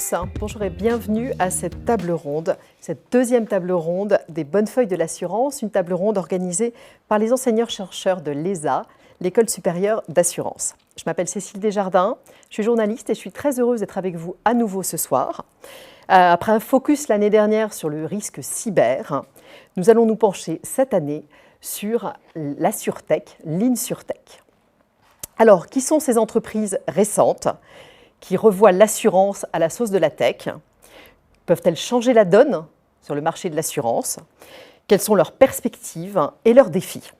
tous, bonjour et bienvenue à cette table ronde, cette deuxième table ronde des bonnes feuilles de l'assurance, une table ronde organisée par les enseignants-chercheurs de l'ESA, l'École supérieure d'assurance. Je m'appelle Cécile Desjardins, je suis journaliste et je suis très heureuse d'être avec vous à nouveau ce soir. Après un focus l'année dernière sur le risque cyber, nous allons nous pencher cette année sur la SurTech, l'InsurTech. Alors, qui sont ces entreprises récentes qui revoient l'assurance à la sauce de la tech? Peuvent-elles changer la donne sur le marché de l'assurance? Quelles sont leurs perspectives et leurs défis?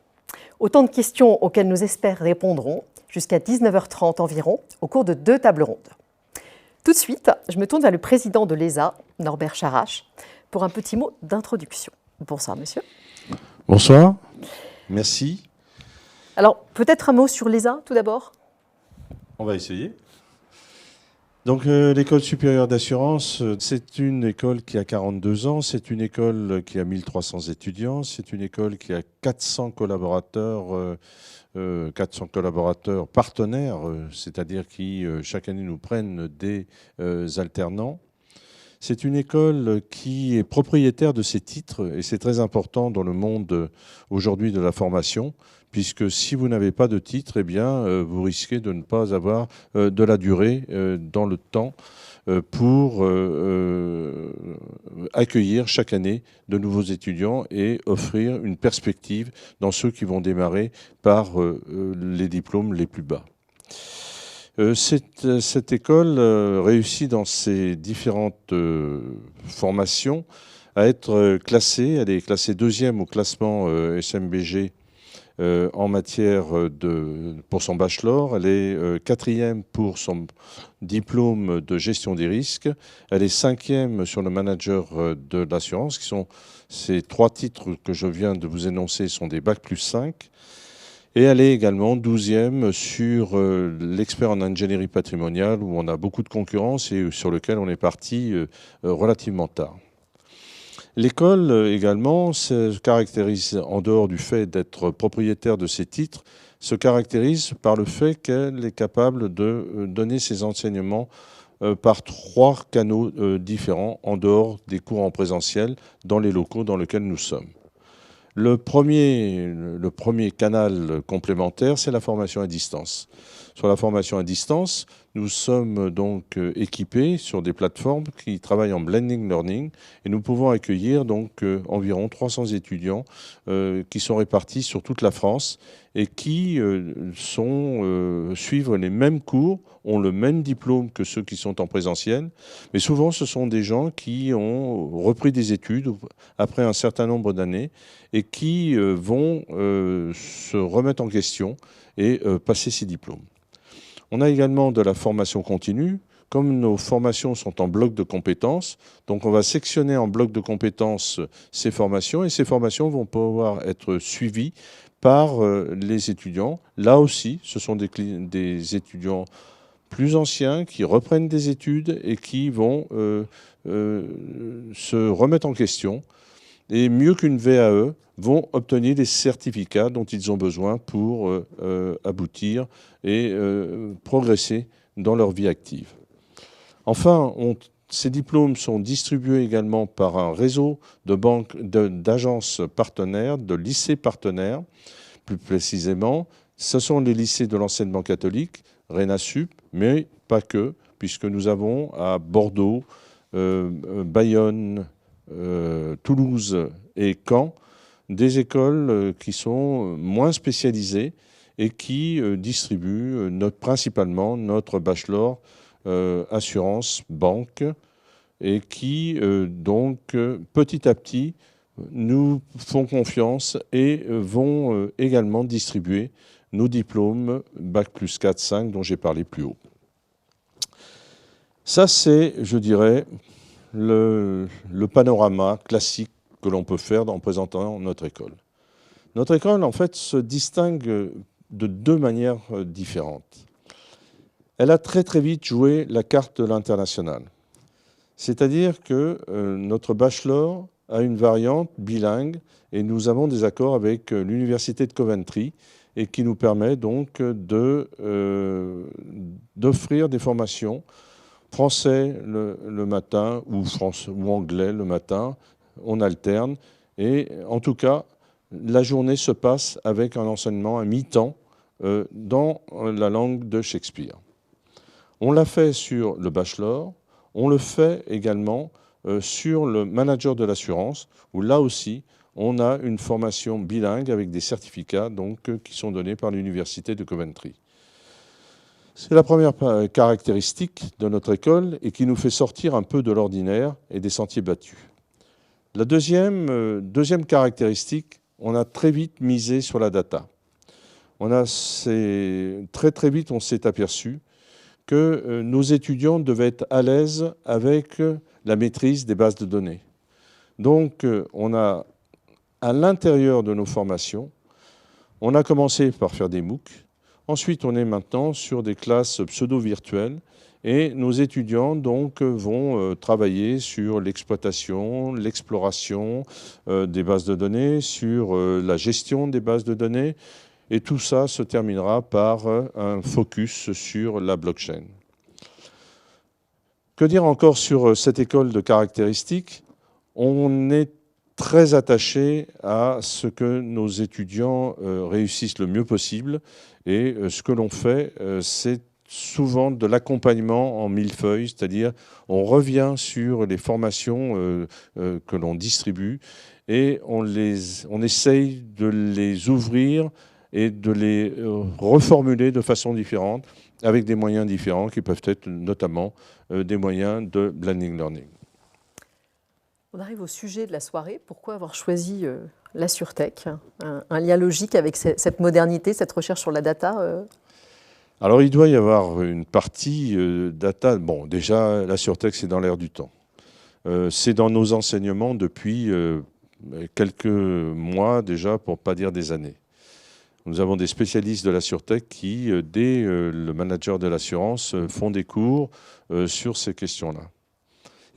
Autant de questions auxquelles nos experts répondront jusqu'à 19h30 environ au cours de 2 tables rondes. Tout de suite, je me tourne vers le président de l'ESA, Norbert Charache, pour un petit mot d'introduction. Bonsoir, monsieur. Bonsoir, merci. Alors, peut-être un mot sur l'ESA, tout d'abord? On va essayer. Donc, l'École supérieure d'assurance, c'est une école qui a 42 ans, c'est une école qui a 1300 étudiants, c'est une école qui a 400 collaborateurs partenaires, c'est-à-dire qui, chaque année, nous prennent des alternants. C'est une école qui est propriétaire de ses titres, et c'est très important dans le monde aujourd'hui de la formation, puisque si vous n'avez pas de titre, eh bien, vous risquez de ne pas avoir de la durée dans le temps pour accueillir chaque année de nouveaux étudiants et offrir une perspective dans ceux qui vont démarrer par les diplômes les plus bas. Cette école réussit dans ses différentes formations à être classée. Elle est classée 2e au classement SMBG en matière pour son bachelor. Elle est 4e pour son diplôme de gestion des risques. Elle est 5e sur le manager de l'assurance, qui sont ces 3 titres que je viens de vous énoncer sont des Bac plus 5. Et elle est également 12e sur l'expert en ingénierie patrimoniale, où on a beaucoup de concurrence et sur lequel on est parti relativement tard. L'école également se caractérise, en dehors du fait d'être propriétaire de ses titres, se caractérise par le fait qu'elle est capable de donner ses enseignements par 3 canaux différents, en dehors des cours en présentiel, dans les locaux dans lesquels nous sommes. Le premier canal complémentaire, c'est la formation à distance. Sur la formation à distance, nous sommes donc équipés sur des plateformes qui travaillent en blending learning et nous pouvons accueillir donc environ 300 étudiants qui sont répartis sur toute la France et qui suivent les mêmes cours, ont le même diplôme que ceux qui sont en présentiel. Mais souvent, ce sont des gens qui ont repris des études après un certain nombre d'années et qui vont se remettre en question et passer ces diplômes. On a également de la formation continue. Comme nos formations sont en bloc de compétences, donc on va sectionner en bloc de compétences ces formations et ces formations vont pouvoir être suivies par les étudiants. Là aussi, ce sont des étudiants plus anciens qui reprennent des études et qui vont se remettre en question et, mieux qu'une VAE, vont obtenir les certificats dont ils ont besoin pour aboutir et progresser dans leur vie active. Enfin, ces diplômes sont distribués également par un réseau d'agences partenaires, de lycées partenaires. Plus précisément, ce sont les lycées de l'enseignement catholique, RENASUP, mais pas que, puisque nous avons à Bordeaux, Bayonne, Toulouse et Caen des écoles qui sont moins spécialisées et qui distribuent principalement notre bachelor assurance banque et qui donc petit à petit nous font confiance et vont également distribuer nos diplômes Bac plus 4, 5 dont j'ai parlé plus haut. Ça, c'est, je dirais, le panorama classique que l'on peut faire en présentant notre école. Notre école, en fait, se distingue de 2 manières différentes. Elle a très très vite joué la carte de l'international. C'est-à-dire que notre bachelor a une variante bilingue et nous avons des accords avec l'Université de Coventry et qui nous permet donc d'offrir des formations français le matin ou anglais le matin, on alterne. Et en tout cas, la journée se passe avec un enseignement à mi-temps dans la langue de Shakespeare. On l'a fait sur le bachelor, on le fait également sur le manager de l'assurance, où là aussi, on a une formation bilingue avec des certificats qui sont donnés par l'Université de Coventry. C'est la première caractéristique de notre école et qui nous fait sortir un peu de l'ordinaire et des sentiers battus. La deuxième caractéristique, on a très vite misé sur la data. Très vite, on s'est aperçu que nos étudiants devaient être à l'aise avec la maîtrise des bases de données. Donc, on a, à l'intérieur de nos formations, on a commencé par faire des MOOC. Ensuite, on est maintenant sur des classes pseudo-virtuelles et nos étudiants vont travailler sur l'exploitation, l'exploration des bases de données, sur la gestion des bases de données. Et tout ça se terminera par un focus sur la blockchain. Que dire encore sur cette école de caractéristiques? On est très attaché à ce que nos étudiants réussissent le mieux possible. Et ce que l'on fait, c'est souvent de l'accompagnement en millefeuille, c'est-à-dire on revient sur les formations que l'on distribue et on essaye de les ouvrir et de les reformuler de façon différente, avec des moyens différents qui peuvent être notamment des moyens de blended learning. On arrive au sujet de la soirée. Pourquoi avoir choisi la SurTech? Un lien logique avec cette modernité, cette recherche sur la data Alors, il doit y avoir une partie data. Bon, déjà, la SurTech, c'est dans l'air du temps. C'est dans nos enseignements depuis quelques mois déjà, pour ne pas dire des années. Nous avons des spécialistes de la SurTech qui, dès le manager de l'assurance, font des cours sur ces questions-là.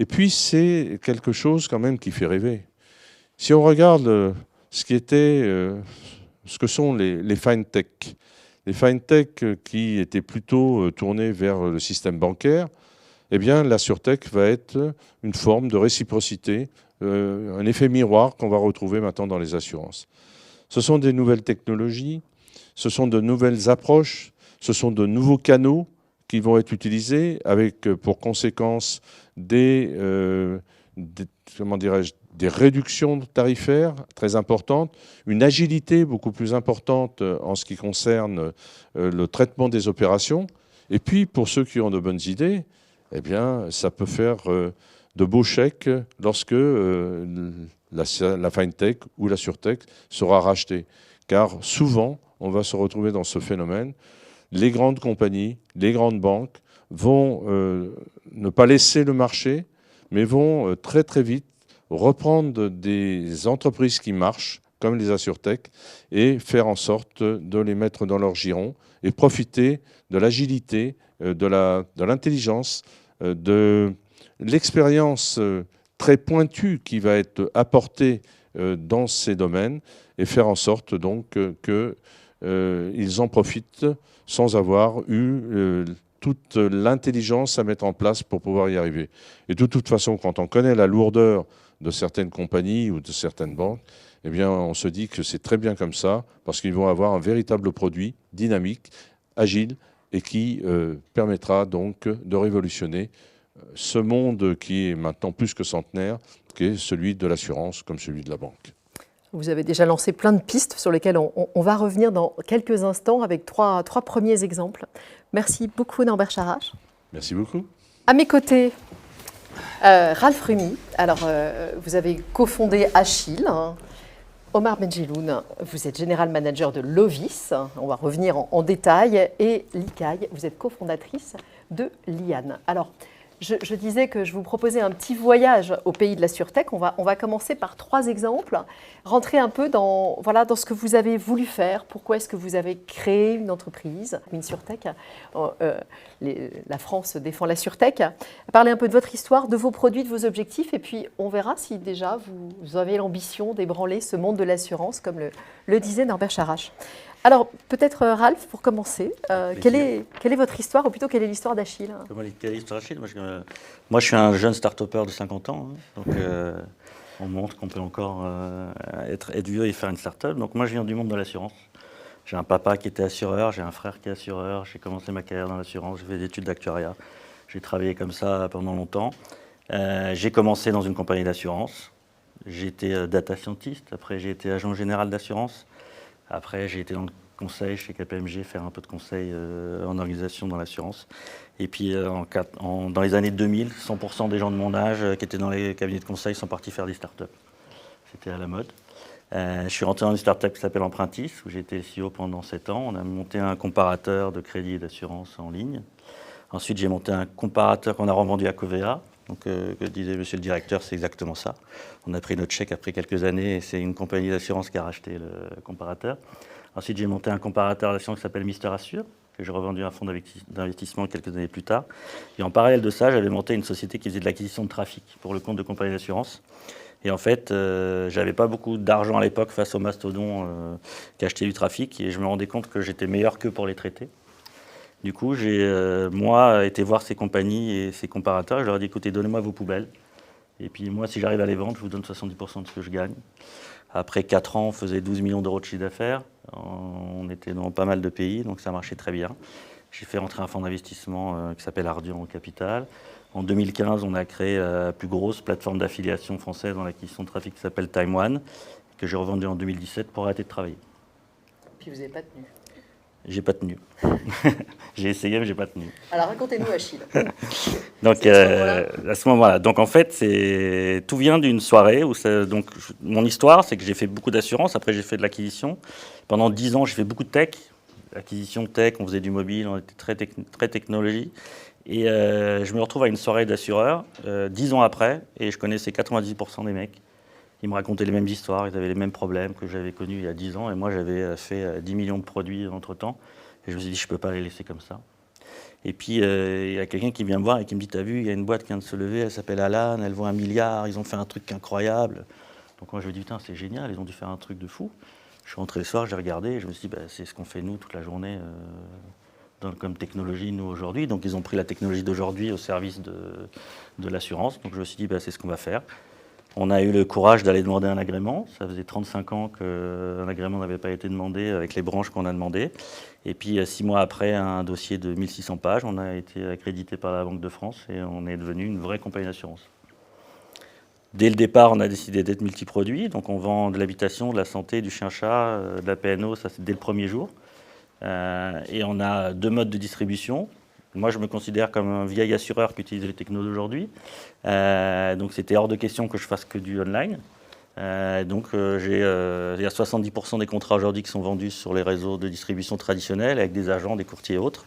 Et puis, c'est quelque chose quand même qui fait rêver. Si on regarde ce que sont les FinTech qui étaient plutôt tournés vers le système bancaire, eh bien, la SurTech va être une forme de réciprocité, un effet miroir qu'on va retrouver maintenant dans les assurances. Ce sont des nouvelles technologies, ce sont de nouvelles approches, ce sont de nouveaux canaux qui vont être utilisés avec pour conséquence des réductions tarifaires très importantes, une agilité beaucoup plus importante en ce qui concerne le traitement des opérations. Et puis, pour ceux qui ont de bonnes idées, eh bien, ça peut faire de beaux chèques lorsque la FinTech ou la SurTech sera rachetée. Car souvent, on va se retrouver dans ce phénomène. Les grandes compagnies, les grandes banques vont ne pas laisser le marché, mais vont très très vite reprendre des entreprises qui marchent, comme les AssurTech, et faire en sorte de les mettre dans leur giron et profiter de l'agilité, de l'intelligence, de l'expérience très pointue qui va être apportée dans ces domaines et faire en sorte donc qu'ils en profitent sans avoir eu toute l'intelligence à mettre en place pour pouvoir y arriver. Et de toute façon, quand on connaît la lourdeur de certaines compagnies ou de certaines banques, eh bien, on se dit que c'est très bien comme ça, parce qu'ils vont avoir un véritable produit dynamique, agile, et qui permettra donc de révolutionner ce monde qui est maintenant plus que centenaire, qui est celui de l'assurance comme celui de la banque. Vous avez déjà lancé plein de pistes sur lesquelles on va revenir dans quelques instants avec trois premiers exemples. Merci beaucoup Norbert Charach. Merci beaucoup. À mes côtés, Ralph Rumi. Alors, vous avez cofondé Achille. Omar Benjeloun, vous êtes General Manager de Lovis. On va revenir en détail. Et Likaï, vous êtes cofondatrice de Liane. Alors, je disais que je vous proposais un petit voyage au pays de la SurTech. On va commencer par 3 exemples, rentrer un peu dans ce que vous avez voulu faire. Pourquoi est-ce que vous avez créé une entreprise, une SurTech? La France défend la SurTech. Parlez un peu de votre histoire, de vos produits, de vos objectifs, et puis on verra si déjà vous avez l'ambition d'ébranler ce monde de l'assurance, comme le disait Norbert Charach. Alors, peut-être Ralph, pour commencer, quelle est votre histoire, ou plutôt quelle est l'histoire d'Achille? Quelle est l'histoire d'Achille? Moi, je suis un jeune start-upper de 50 ans, hein, donc on montre qu'on peut encore être vieux et faire une start-up. Donc moi, je viens du monde de l'assurance. J'ai un papa qui était assureur, j'ai un frère qui est assureur, j'ai commencé ma carrière dans l'assurance, j'ai fait des études d'actuariat, j'ai travaillé comme ça pendant longtemps. J'ai commencé dans une compagnie d'assurance, j'ai été data scientist, après j'ai été agent général d'assurance, après j'ai été dans le conseil chez KPMG, faire un peu de conseil en organisation dans l'assurance. Et puis dans les années 2000, 100% des gens de mon âge qui étaient dans les cabinets de conseil sont partis faire des startups. C'était à la mode. Je suis rentré dans une startup qui s'appelle Empruntis, où j'ai été CEO pendant 7 ans. On a monté un comparateur de crédit et d'assurance en ligne. Ensuite, j'ai monté un comparateur qu'on a revendu à Covea. Donc, que disait monsieur le directeur, c'est exactement ça. On a pris notre chèque après quelques années et c'est une compagnie d'assurance qui a racheté le comparateur. Ensuite, j'ai monté un comparateur d'assurance qui s'appelle Mister Assure, que j'ai revendu à un fonds d'investissement quelques années plus tard. Et en parallèle de ça, j'avais monté une société qui faisait de l'acquisition de trafic pour le compte de compagnies d'assurance. Et en fait, j'avais pas beaucoup d'argent à l'époque face aux mastodons qui achetaient du trafic et je me rendais compte que j'étais meilleur qu'eux pour les traiter. Du coup, j'ai, moi, été voir ces compagnies et ces comparateurs et je leur ai dit, écoutez, donnez-moi vos poubelles. Et puis moi, si j'arrive à les vendre, je vous donne 70% de ce que je gagne. Après 4 ans, on faisait 12 millions d'euros de chiffre d'affaires. On était dans pas mal de pays, donc ça marchait très bien. J'ai fait rentrer un fonds d'investissement qui s'appelle Ardian Capital. En 2015, on a créé la plus grosse plateforme d'affiliation française dans l'acquisition de trafic qui s'appelle Time One, que j'ai revendu en 2017 pour arrêter de travailler. Puis vous n'avez pas tenu. J'ai pas tenu. J'ai essayé, mais j'ai pas tenu. Alors racontez-nous, Achille. Donc à ce moment-là. Donc en fait, tout vient d'une soirée où mon histoire, c'est que j'ai fait beaucoup d'assurance. Après, j'ai fait de l'acquisition. Pendant 10 ans, j'ai fait beaucoup de tech. Acquisition tech, on faisait du mobile, on était très technologie. Et je me retrouve à une soirée d'assureurs 10 ans après, et je connaissais 90% des mecs. Ils me racontaient les mêmes histoires, ils avaient les mêmes problèmes que j'avais connus il y a 10 ans. Et moi, j'avais fait 10 millions de produits entre-temps. Et je me suis dit, je ne peux pas les laisser comme ça. Et puis, il y a quelqu'un qui vient me voir et qui me dit, t'as vu, il y a une boîte qui vient de se lever, elle s'appelle Alan, elle vaut 1 milliard, ils ont fait un truc incroyable. Donc moi, je me dis, putain, c'est génial, ils ont dû faire un truc de fou. Je suis rentré le soir, j'ai regardé, et je me suis dit, bah, c'est ce qu'on fait nous toute la journée comme technologie, nous, aujourd'hui. Donc, ils ont pris la technologie d'aujourd'hui au service de l'assurance. Donc, je me suis dit, bah, c'est ce qu'on va faire. On a eu le courage d'aller demander un agrément. Ça faisait 35 ans qu'un agrément n'avait pas été demandé avec les branches qu'on a demandées. Et puis, 6 mois après, un dossier de 1600 pages, on a été accrédité par la Banque de France et on est devenu une vraie compagnie d'assurance. Dès le départ, on a décidé d'être multiproduits. Donc, on vend de l'habitation, de la santé, du chien-chat, de la PNO, ça c'est dès le premier jour. Et on a 2 modes de distribution. Moi, je me considère comme un vieil assureur qui utilise les technos d'aujourd'hui. Donc, c'était hors de question que je fasse que du online. Il y a 70% des contrats aujourd'hui qui sont vendus sur les réseaux de distribution traditionnels avec des agents, des courtiers et autres.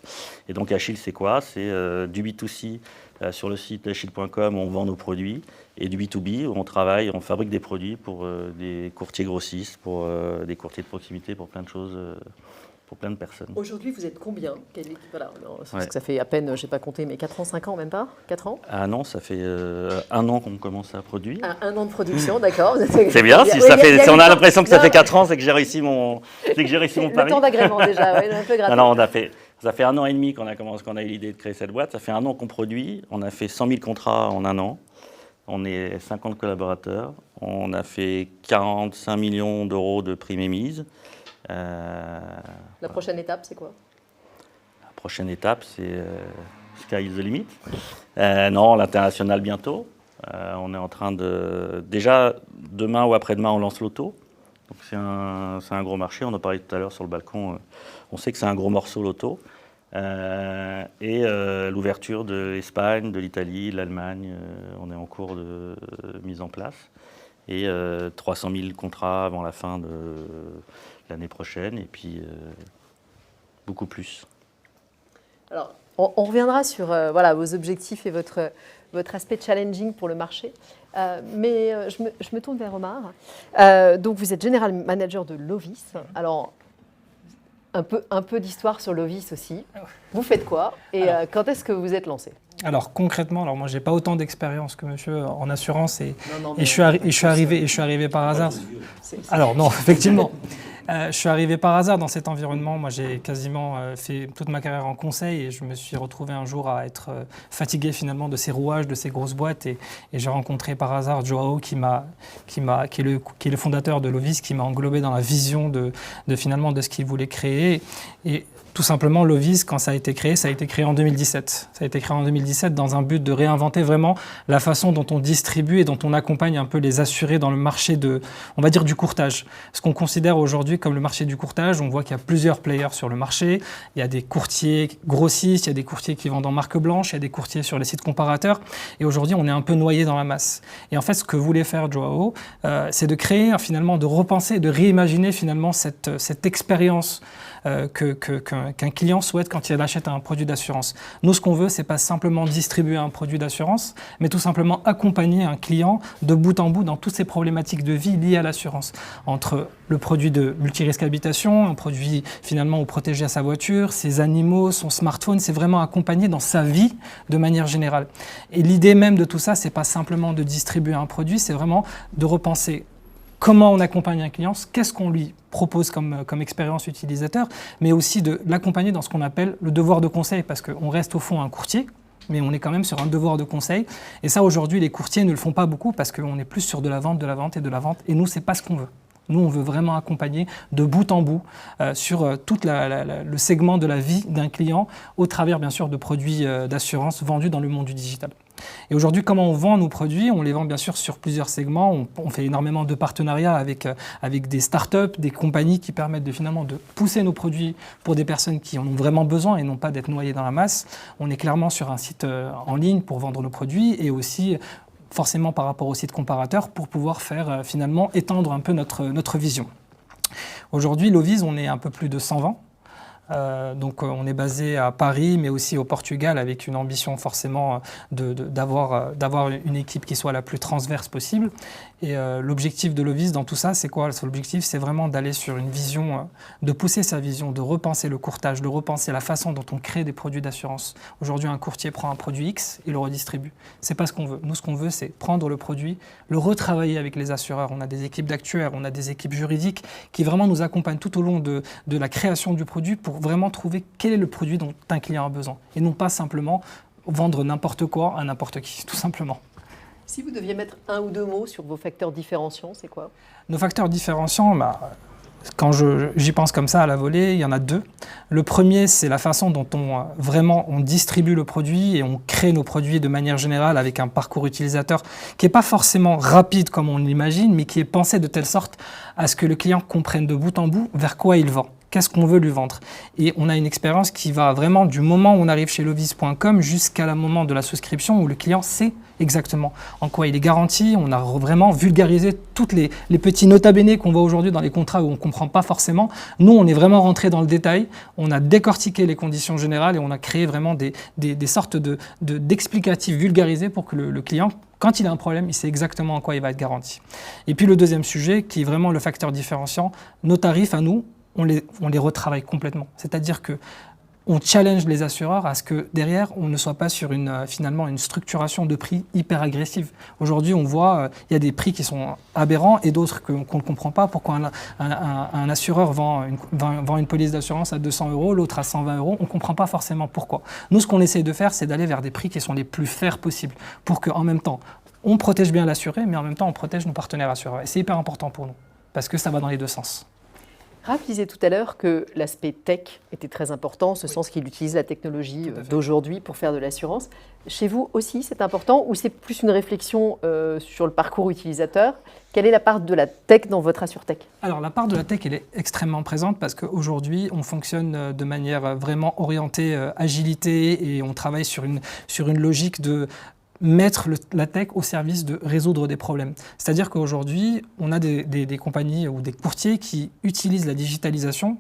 Et donc, Achille, c'est quoi? C'est du B2C sur le site achille.com où on vend nos produits et du B2B où on fabrique des produits pour des courtiers grossistes, pour des courtiers de proximité, pour plein de choses. Pour plein de personnes. Aujourd'hui, vous êtes combien? Voilà, parce que ça fait à peine, je n'ai pas compté, mais 4 ans, 5 ans, même pas? 4 ans? Ah non, ça fait 1 an qu'on commence à produire. Un an de production, d'accord. C'est bien, si on a l'impression que ça fait 4 ans, c'est que j'ai réussi mon pari. Le temps d'agrément déjà, oui, un peu gratuit. Non, ça fait 1 an et demi qu'on a eu l'idée de créer cette boîte. Ça fait 1 an qu'on produit. On a fait 100 000 contrats en 1 an. On est 50 collaborateurs. On a fait 45 millions d'euros de primes émises. La prochaine étape, c'est quoi? La prochaine étape, c'est Sky is the limit. Non, l'international bientôt. On est en train de... Déjà, demain ou après-demain, on lance l'auto. Donc c'est un gros marché. On en parlait tout à l'heure sur le balcon. On sait que c'est un gros morceau, l'auto. Et l'ouverture de l'Espagne, de l'Italie, de l'Allemagne, on est en cours de mise en place. Et 300 000 contrats avant la fin de l'année prochaine, et puis beaucoup plus. Alors, on reviendra sur voilà, vos objectifs et votre aspect challenging pour le marché. Mais je me tourne vers Omar. Donc, vous êtes General Manager de Lovis. Alors, un peu d'histoire sur Lovis aussi. Vous faites quoi? Et quand est-ce que vous êtes lancé? Alors concrètement, moi j'ai pas autant d'expérience que monsieur en assurance et je suis arrivé par hasard. Alors non, effectivement. Je suis arrivé par hasard dans cet environnement. Moi, j'ai quasiment fait toute ma carrière en conseil et je me suis retrouvé un jour à être fatigué finalement de ces rouages, de ces grosses boîtes. Et j'ai rencontré par hasard Joao qui est le fondateur de Lovis, qui m'a englobé dans la vision de finalement de ce qu'il voulait créer. Et tout simplement, Lovis, quand ça a été créé en 2017. Ça a été créé en 2017 dans un but de réinventer vraiment la façon dont on distribue et dont on accompagne un peu les assurés dans le marché on va dire, du courtage. Ce qu'on considère aujourd'hui comme le marché du courtage, on voit qu'il y a plusieurs players sur le marché. Il y a des courtiers grossistes, il y a des courtiers qui vendent en marque blanche, il y a des courtiers sur les sites comparateurs. Et aujourd'hui, on est un peu noyé dans la masse. Et en fait, ce que voulait faire Joao, c'est de créer, finalement, de repenser, de réimaginer finalement cette expérience qu'un client souhaite quand il achète un produit d'assurance. Nous, ce qu'on veut, c'est pas simplement distribuer un produit d'assurance, mais tout simplement accompagner un client de bout en bout dans toutes ces problématiques de vie liées à l'assurance. Entre le produit de multirisque habitation, un produit finalement où protéger à sa voiture, ses animaux, son smartphone, c'est vraiment accompagner dans sa vie de manière générale. Et l'idée même de tout ça, c'est pas simplement de distribuer un produit, c'est vraiment de repenser comment on accompagne un client, qu'est-ce qu'on lui propose comme expérience utilisateur, mais aussi de l'accompagner dans ce qu'on appelle le devoir de conseil, parce qu'on reste au fond un courtier, mais on est quand même sur un devoir de conseil. Et ça, aujourd'hui, les courtiers ne le font pas beaucoup parce qu'on est plus sur de la vente et de la vente. Et nous, c'est pas ce qu'on veut. Nous, on veut vraiment accompagner de bout en bout sur tout le segment de la vie d'un client au travers, bien sûr, de produits d'assurance vendus dans le monde du digital. Et aujourd'hui, comment on vend nos produits? On les vend bien sûr sur plusieurs segments. On fait énormément de partenariats avec des startups, des compagnies qui permettent finalement de pousser nos produits pour des personnes qui en ont vraiment besoin et non pas d'être noyées dans la masse. On est clairement sur un site en ligne pour vendre nos produits et aussi forcément par rapport au site comparateur pour pouvoir faire finalement étendre un peu notre vision. Aujourd'hui, Lovis, on est un peu plus de 120. Donc on est basé à Paris, mais aussi au Portugal, avec une ambition forcément d'avoir une équipe qui soit la plus transverse possible. Et l'objectif de Lovis dans tout ça, c'est quoi? L'objectif, c'est vraiment d'aller sur une vision, de pousser sa vision, de repenser le courtage, de repenser la façon dont on crée des produits d'assurance. Aujourd'hui, un courtier prend un produit X et le redistribue. C'est pas ce qu'on veut. Nous, ce qu'on veut, c'est prendre le produit, le retravailler avec les assureurs. On a des équipes d'actuaires, on a des équipes juridiques qui vraiment nous accompagnent tout au long de la création du produit pour vraiment trouver quel est le produit dont un client a besoin. Et non pas simplement vendre n'importe quoi à n'importe qui, tout simplement. Si vous deviez mettre un ou deux mots sur vos facteurs différenciants, c'est quoi? Nos facteurs différenciants, quand j'y pense comme ça à la volée, il y en a deux. Le premier, c'est la façon dont on distribue le produit et on crée nos produits de manière générale avec un parcours utilisateur qui n'est pas forcément rapide comme on l'imagine, mais qui est pensé de telle sorte à ce que le client comprenne de bout en bout vers quoi il vend. Qu'est-ce qu'on veut lui vendre? Et on a une expérience qui va vraiment du moment où on arrive chez Lovis.com jusqu'à le moment de la souscription où le client sait exactement en quoi il est garanti. On a vraiment vulgarisé toutes les petits nota bene qu'on voit aujourd'hui dans les contrats où on ne comprend pas forcément. Nous, on est vraiment rentré dans le détail. On a décortiqué les conditions générales et on a créé vraiment des sortes d'explicatifs vulgarisés pour que le client, quand il a un problème, il sait exactement en quoi il va être garanti. Et puis le deuxième sujet, qui est vraiment le facteur différenciant, nos tarifs à nous, on les retravaille complètement. C'est-à-dire qu'on challenge les assureurs à ce que derrière, on ne soit pas sur finalement une structuration de prix hyper agressive. Aujourd'hui, on voit il y a des prix qui sont aberrants et d'autres qu'on ne comprend pas. Pourquoi un assureur vend une police d'assurance à 200 €, l'autre à 120 €, on ne comprend pas forcément pourquoi. Nous, ce qu'on essaie de faire, c'est d'aller vers des prix qui sont les plus fairs possibles pour qu'en même temps, on protège bien l'assuré, mais en même temps, on protège nos partenaires assureurs. Et c'est hyper important pour nous parce que ça va dans les deux sens. Raph disait tout à l'heure que l'aspect tech était très important, en ce sens qu'il utilise la technologie d'aujourd'hui pour faire de l'assurance. Chez vous aussi, c'est important ou c'est plus une réflexion sur le parcours utilisateur? Quelle est la part de la tech dans votre AssurTech? Alors, la part de la tech, elle est extrêmement présente parce qu'aujourd'hui, on fonctionne de manière vraiment orientée agilité et on travaille sur une logique de mettre la tech au service de résoudre des problèmes. C'est-à-dire qu'aujourd'hui, on a des compagnies ou des courtiers qui utilisent la digitalisation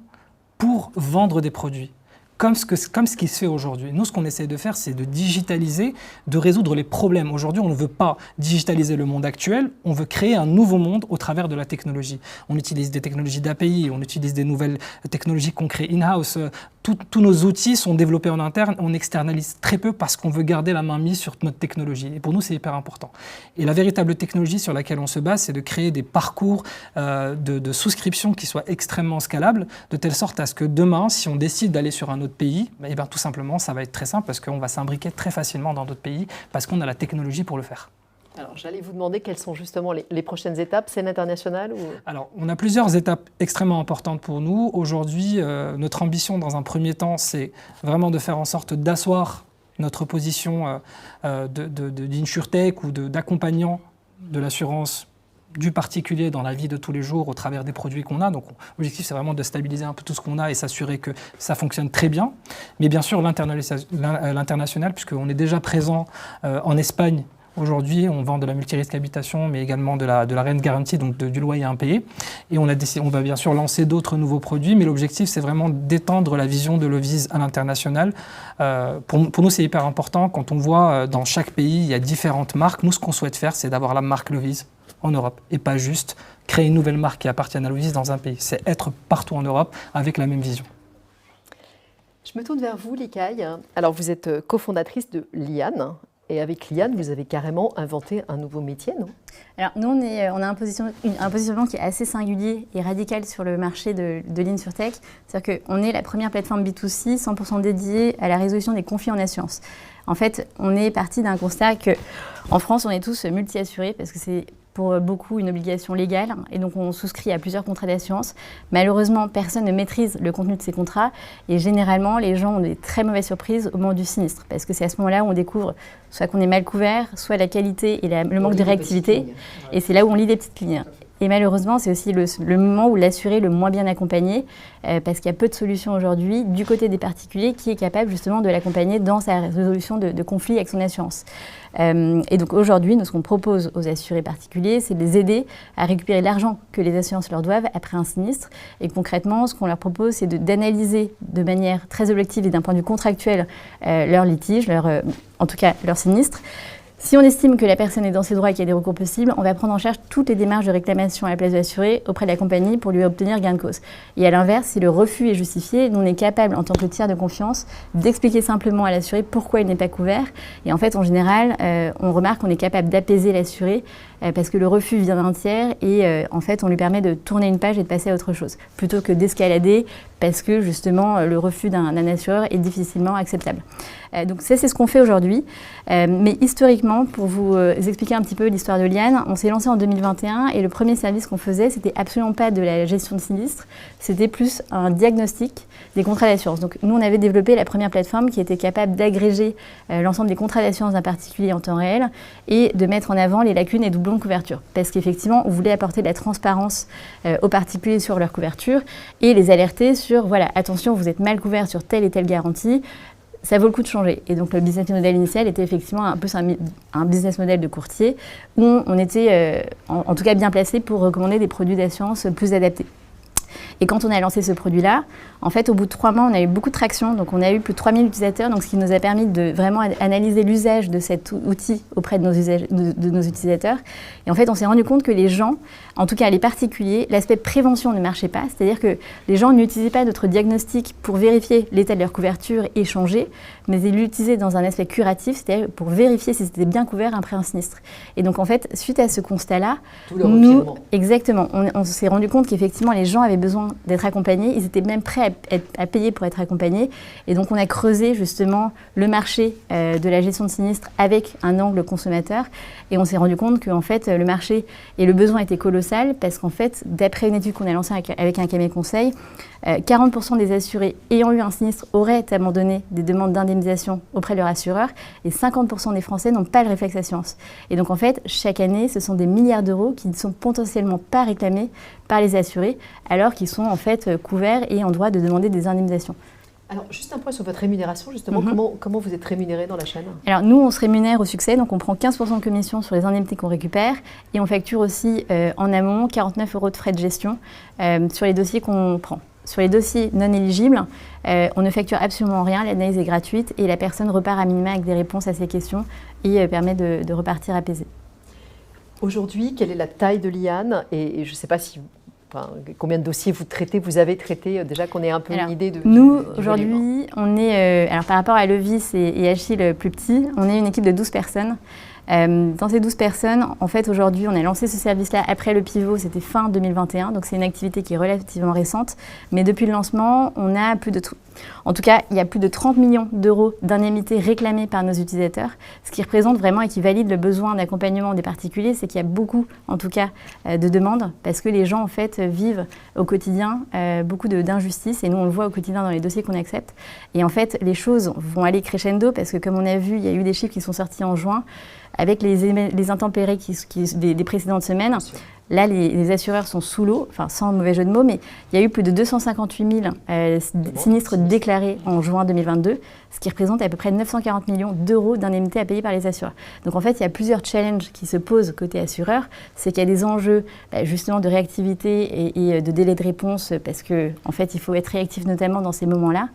pour vendre des produits, comme ce qui se fait aujourd'hui. Nous, ce qu'on essaie de faire, c'est de digitaliser, de résoudre les problèmes. Aujourd'hui, on ne veut pas digitaliser le monde actuel, on veut créer un nouveau monde au travers de la technologie. On utilise des technologies d'API, on utilise des nouvelles technologies qu'on crée in-house. tous nos outils sont développés en interne, on externalise très peu parce qu'on veut garder la main mise sur notre technologie. Et pour nous, c'est hyper important. Et la véritable technologie sur laquelle on se base, c'est de créer des parcours de souscription qui soient extrêmement scalables, de telle sorte à ce que demain, si on décide d'aller sur un autre pays, eh bien, tout simplement, ça va être très simple parce qu'on va s'imbriquer très facilement dans d'autres pays parce qu'on a la technologie pour le faire. Alors, j'allais vous demander quelles sont justement les prochaines étapes, scène internationale ou... Alors, on a plusieurs étapes extrêmement importantes pour nous. Aujourd'hui, notre ambition, dans un premier temps, c'est vraiment de faire en sorte d'asseoir notre position d'insurtech ou d'accompagnant de l'assurance du particulier dans la vie de tous les jours au travers des produits qu'on a. Donc, l'objectif, c'est vraiment de stabiliser un peu tout ce qu'on a et s'assurer que ça fonctionne très bien. Mais bien sûr, l'international, puisqu'on est déjà présent en Espagne. Aujourd'hui, on vend de la multirisque habitation, mais également de la rent guarantee, donc du loyer impayé. Et on va bien sûr lancer d'autres nouveaux produits, mais l'objectif, c'est vraiment d'étendre la vision de Loviz à l'international. Pour nous, c'est hyper important. Quand on voit dans chaque pays, il y a différentes marques. Nous, ce qu'on souhaite faire, c'est d'avoir la marque Loviz en Europe et pas juste créer une nouvelle marque qui appartienne à Loviz dans un pays. C'est être partout en Europe avec la même vision. Je me tourne vers vous, Likaï. Alors, vous êtes cofondatrice de Liane. Et avec Liane, vous avez carrément inventé un nouveau métier, non? Alors, nous, on a un positionnement qui est assez singulier et radical sur le marché de l'InsurTech. C'est-à-dire qu'on est la première plateforme B2C 100% dédiée à la résolution des conflits en assurance. En fait, on est parti d'un constat qu'en France, on est tous multi-assurés parce que c'est pour beaucoup une obligation légale et donc on souscrit à plusieurs contrats d'assurance. Malheureusement, personne ne maîtrise le contenu de ces contrats et généralement, les gens ont des très mauvaises surprises au moment du sinistre parce que c'est à ce moment-là où on découvre soit qu'on est mal couvert, soit la qualité et le manque de réactivité et c'est là où on lit les petites lignes. Et malheureusement, c'est aussi le moment où l'assuré est le moins bien accompagné parce qu'il y a peu de solutions aujourd'hui du côté des particuliers qui est capable justement de l'accompagner dans sa résolution de conflits avec son assurance. Et donc aujourd'hui, nous, ce qu'on propose aux assurés particuliers, c'est de les aider à récupérer l'argent que les assurances leur doivent après un sinistre. Et concrètement, ce qu'on leur propose, c'est d'analyser de manière très objective et d'un point de vue contractuel leur litige, en tout cas leur sinistre. Si on estime que la personne est dans ses droits et qu'il y a des recours possibles, on va prendre en charge toutes les démarches de réclamation à la place de l'assuré auprès de la compagnie pour lui obtenir gain de cause. Et à l'inverse, si le refus est justifié, nous on est capable, en tant que tiers de confiance, d'expliquer simplement à l'assuré pourquoi il n'est pas couvert. Et en fait, en général, on remarque qu'on est capable d'apaiser l'assuré parce que le refus vient d'un tiers et en fait, on lui permet de tourner une page et de passer à autre chose, plutôt que d'escalader parce que justement, le refus d'un assureur est difficilement acceptable. Donc c'est ce qu'on fait aujourd'hui. Mais historiquement, pour vous expliquer un petit peu l'histoire de Liane, on s'est lancé en 2021 et le premier service qu'on faisait, c'était absolument pas de la gestion de sinistre, c'était plus un diagnostic des contrats d'assurance. Donc nous, on avait développé la première plateforme qui était capable d'agréger l'ensemble des contrats d'assurance d'un particulier en temps réel et de mettre en avant les lacunes et doublons de couverture. Parce qu'effectivement, on voulait apporter de la transparence aux particuliers sur leur couverture et les alerter sur, voilà, attention, vous êtes mal couvert sur telle et telle garantie, ça vaut le coup de changer. Et donc le business model initial était effectivement un peu un business model de courtier où on était en tout cas bien placé pour recommander des produits d'assurance plus adaptés. Et quand on a lancé ce produit-là, en fait, au bout de 3 mois, on a eu beaucoup de traction. Donc, on a eu plus de 3000 utilisateurs, donc ce qui nous a permis de vraiment analyser l'usage de cet outil auprès de nos utilisateurs. Et en fait, on s'est rendu compte que les gens, en tout cas les particuliers, l'aspect prévention ne marchait pas. C'est-à-dire que les gens n'utilisaient pas notre diagnostic pour vérifier l'état de leur couverture et changer, mais ils l'utilisaient dans un aspect curatif, c'est-à-dire pour vérifier si c'était bien couvert après un sinistre. Et donc, en fait, suite à ce constat-là, exactement, on s'est rendu compte qu'effectivement, les gens avaient besoin d'être accompagnés. Ils étaient même prêts à payer pour être accompagnés. Et donc, on a creusé justement le marché de la gestion de sinistres avec un angle consommateur. Et on s'est rendu compte qu'en fait, le marché et le besoin étaient colossal parce qu'en fait, d'après une étude qu'on a lancée avec un cabinet conseil, 40% des assurés ayant eu un sinistre auraient abandonné des demandes d'indemnisation auprès de leur assureur et 50% des Français n'ont pas le réflexe assurance. Et donc en fait, chaque année, ce sont des milliards d'euros qui ne sont potentiellement pas réclamés par les assurés alors qu'ils sont en fait couverts et en droit de demander des indemnisations. Alors, juste un point sur votre rémunération, justement. Comment vous êtes rémunéré dans la chaîne? Alors, nous, on se rémunère au succès, donc on prend 15% de commission sur les indemnités qu'on récupère et on facture aussi en amont 49 € de frais de gestion sur les dossiers qu'on prend. Sur les dossiers non éligibles, on ne facture absolument rien, l'analyse est gratuite et la personne repart à minima avec des réponses à ses questions et permet de repartir apaisée. Aujourd'hui, quelle est la taille de Liane? Et je ne sais pas si enfin, combien de dossiers vous traitez, vous avez traité, déjà qu'on ait un peu une idée de... Nous, du aujourd'hui, on est, alors par rapport à Levis et Achille plus petit, on est une équipe de 12 personnes. Dans ces 12 personnes, en fait, aujourd'hui, on a lancé ce service-là après le pivot, c'était fin 2021, donc c'est une activité qui est relativement récente. Mais depuis le lancement, on a en tout cas, il y a plus de 30 millions d'euros d'indemnités réclamées par nos utilisateurs, ce qui représente vraiment et qui valide le besoin d'accompagnement des particuliers, c'est qu'il y a beaucoup, en tout cas, de demandes, parce que les gens, en fait, vivent au quotidien beaucoup d'injustices, et nous, on le voit au quotidien dans les dossiers qu'on accepte. Et en fait, les choses vont aller crescendo, parce que comme on a vu, il y a eu des chiffres qui sont sortis en juin, avec les intempéries des précédentes semaines. Là, les assureurs sont sous l'eau, enfin sans mauvais jeu de mots, mais il y a eu plus de 258 000 sinistres déclarés en juin 2022, ce qui représente à peu près 940 millions d'euros d'indemnités à payer par les assureurs. Donc en fait, il y a plusieurs challenges qui se posent côté assureur. C'est qu'il y a des enjeux justement de réactivité et de délai de réponse, parce qu'en fait, il faut être réactif notamment dans ces moments-là.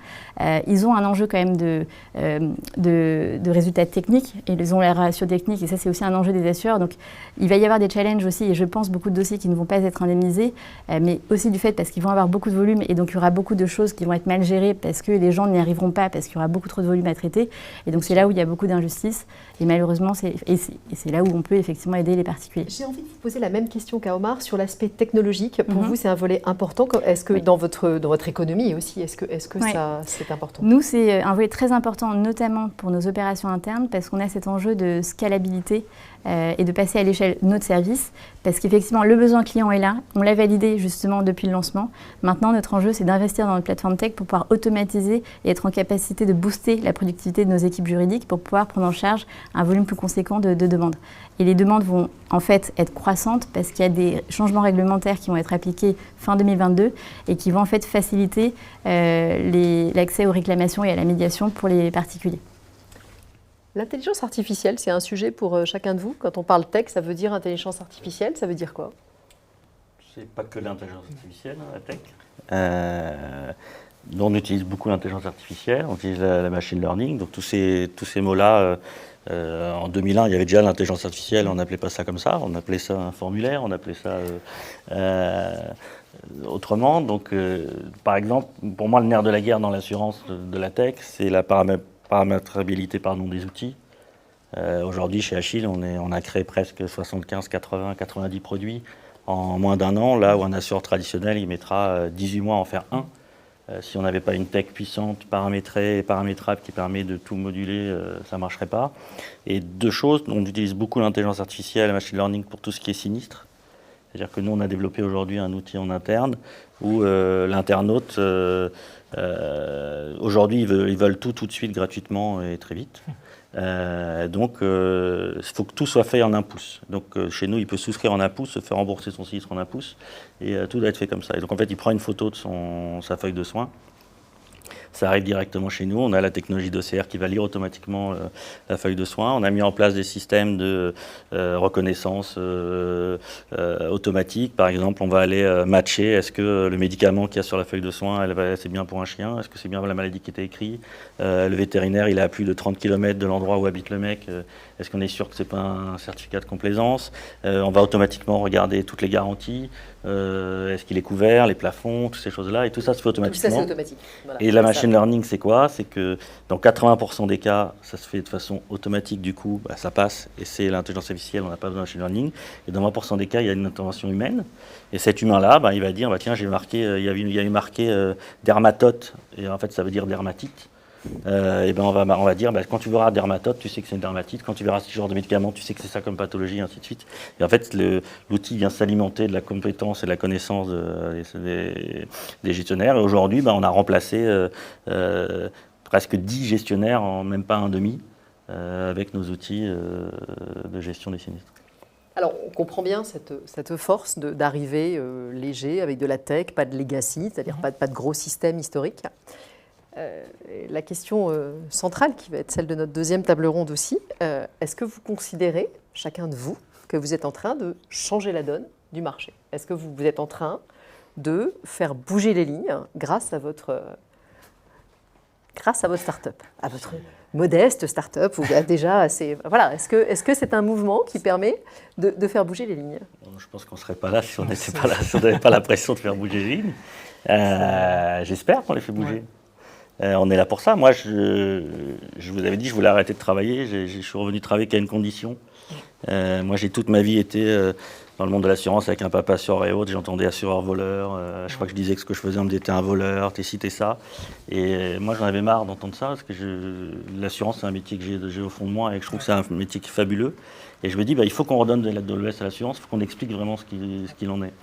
Ils ont un enjeu quand même de résultats techniques, et ils ont la ratio technique, et ça c'est aussi un enjeu des assureurs. Donc il va y avoir des challenges aussi, et je pense beaucoup de dossiers qui ne vont pas être indemnisés, mais aussi du fait parce qu'ils vont avoir beaucoup de volume, et donc il y aura beaucoup de choses qui vont être mal gérées parce que les gens n'y arriveront pas, parce qu'il y aura beaucoup trop de volume à traiter, et donc c'est là où il y a beaucoup d'injustices, et malheureusement c'est là où on peut effectivement aider les particuliers. J'ai envie de vous poser la même question qu'à Omar sur l'aspect technologique. Pour vous, c'est un volet important. Est-ce que dans votre économie aussi, est-ce que ça c'est important? Nous, c'est un volet très important, notamment pour nos opérations internes, parce qu'on a cet enjeu de scalabilité et de passer à l'échelle notre service, parce qu'effectivement, le besoin client est là. On l'a validé justement depuis le lancement. Maintenant, notre enjeu, c'est d'investir dans notre plateforme tech pour pouvoir automatiser et être en capacité de booster la productivité de nos équipes juridiques pour pouvoir prendre en charge un volume plus conséquent de demandes. Et les demandes vont en fait être croissantes parce qu'il y a des changements réglementaires qui vont être appliqués fin 2022 et qui vont en fait faciliter l'accès aux réclamations et à la médiation pour les particuliers. L'intelligence artificielle, c'est un sujet pour chacun de vous. Quand on parle tech, ça veut dire intelligence artificielle, ça veut dire quoi? C'est pas que l'intelligence artificielle, la tech. Nous, on utilise beaucoup l'intelligence artificielle, on utilise la machine learning, donc tous ces mots-là. En 2001, il y avait déjà l'intelligence artificielle, on n'appelait pas ça comme ça, on appelait ça un formulaire, on appelait ça autrement. Donc, par exemple, pour moi, le nerf de la guerre dans l'assurance de la tech, c'est la paramétrabilité des outils. Aujourd'hui, chez Achille, on a créé presque 75, 80, 90 produits en moins d'un an, là où un assureur traditionnel, il mettra 18 mois à en faire un. Si on n'avait pas une tech puissante, paramétrée et paramétrable qui permet de tout moduler, ça ne marcherait pas. Et deux choses, on utilise beaucoup l'intelligence artificielle, la machine learning pour tout ce qui est sinistre. C'est-à-dire que nous, on a développé aujourd'hui un outil en interne où l'internaute, aujourd'hui, ils veulent tout de suite, gratuitement et très vite. Donc, il faut que tout soit fait en un pouce. Donc, chez nous, il peut souscrire en un pouce, se faire rembourser son sinistre en un pouce, et tout doit être fait comme ça. Et donc, en fait, il prend une photo de sa feuille de soins. Ça arrive directement chez nous. On a la technologie d'OCR qui va lire automatiquement la feuille de soins. On a mis en place des systèmes de reconnaissance automatique. Par exemple, on va aller matcher. Est-ce que le médicament qu'il y a sur la feuille de soins, c'est bien pour un chien? Est-ce que c'est bien la maladie qui était écrite? Le vétérinaire, il est à plus de 30 km de l'endroit où habite le mec. Est-ce qu'on est sûr que ce n'est pas un certificat de complaisance? On va automatiquement regarder toutes les garanties. Est-ce qu'il est couvert, les plafonds, toutes ces choses-là. Et tout ça se fait automatiquement. Tout ça, c'est automatique. Voilà, et la machine learning, c'est quoi? C'est que dans 80% des cas, ça se fait de façon automatique, du coup, ça passe, et c'est l'intelligence artificielle, on n'a pas besoin de machine learning. Et dans 20% des cas, il y a une intervention humaine. Et cet humain-là, il va dire, tiens, j'ai marqué, il y a eu marqué dermatote, et en fait, ça veut dire dermatite. Et on va dire, quand tu verras dermatote, tu sais que c'est une dermatite. Quand tu verras ce genre de médicament, tu sais que c'est ça comme pathologie, et ainsi de suite. Et en fait, l'outil vient s'alimenter de la compétence et de la connaissance des gestionnaires. Et aujourd'hui, on a remplacé presque 10 gestionnaires en même pas un demi avec nos outils de gestion des sinistres. Alors, on comprend bien cette force d'arriver léger, avec de la tech, pas de legacy, c'est-à-dire pas de gros système historique. La question centrale, qui va être celle de notre deuxième table ronde aussi, est-ce que vous considérez, chacun de vous, que vous êtes en train de changer la donne du marché? Est-ce que vous êtes en train de faire bouger les lignes grâce à votre start-up, modeste start-up ou déjà assez... Voilà, est-ce que c'est un mouvement qui permet de faire bouger les lignes? Je pense qu'on ne serait pas là si on n'était pas là, si on n'avait pas la pression de faire bouger les lignes. J'espère qu'on les fait bouger. On est là pour ça. Moi, je vous avais dit, je voulais arrêter de travailler. Je suis revenu travailler qu'à une condition. Moi, j'ai toute ma vie été dans le monde de l'assurance avec un papa assureur et autres. J'entendais assureur-voleur. À chaque fois que je disais que ce que je faisais, on me disait t'es un voleur, t'es ci, t'es ça. Et moi, j'en avais marre d'entendre ça parce que l'assurance, c'est un métier que j'ai au fond de moi et que je trouve que c'est un métier qui est fabuleux. Et je me dis, il faut qu'on redonne de l'ouest à l'assurance, il faut qu'on explique vraiment ce qu'il en est.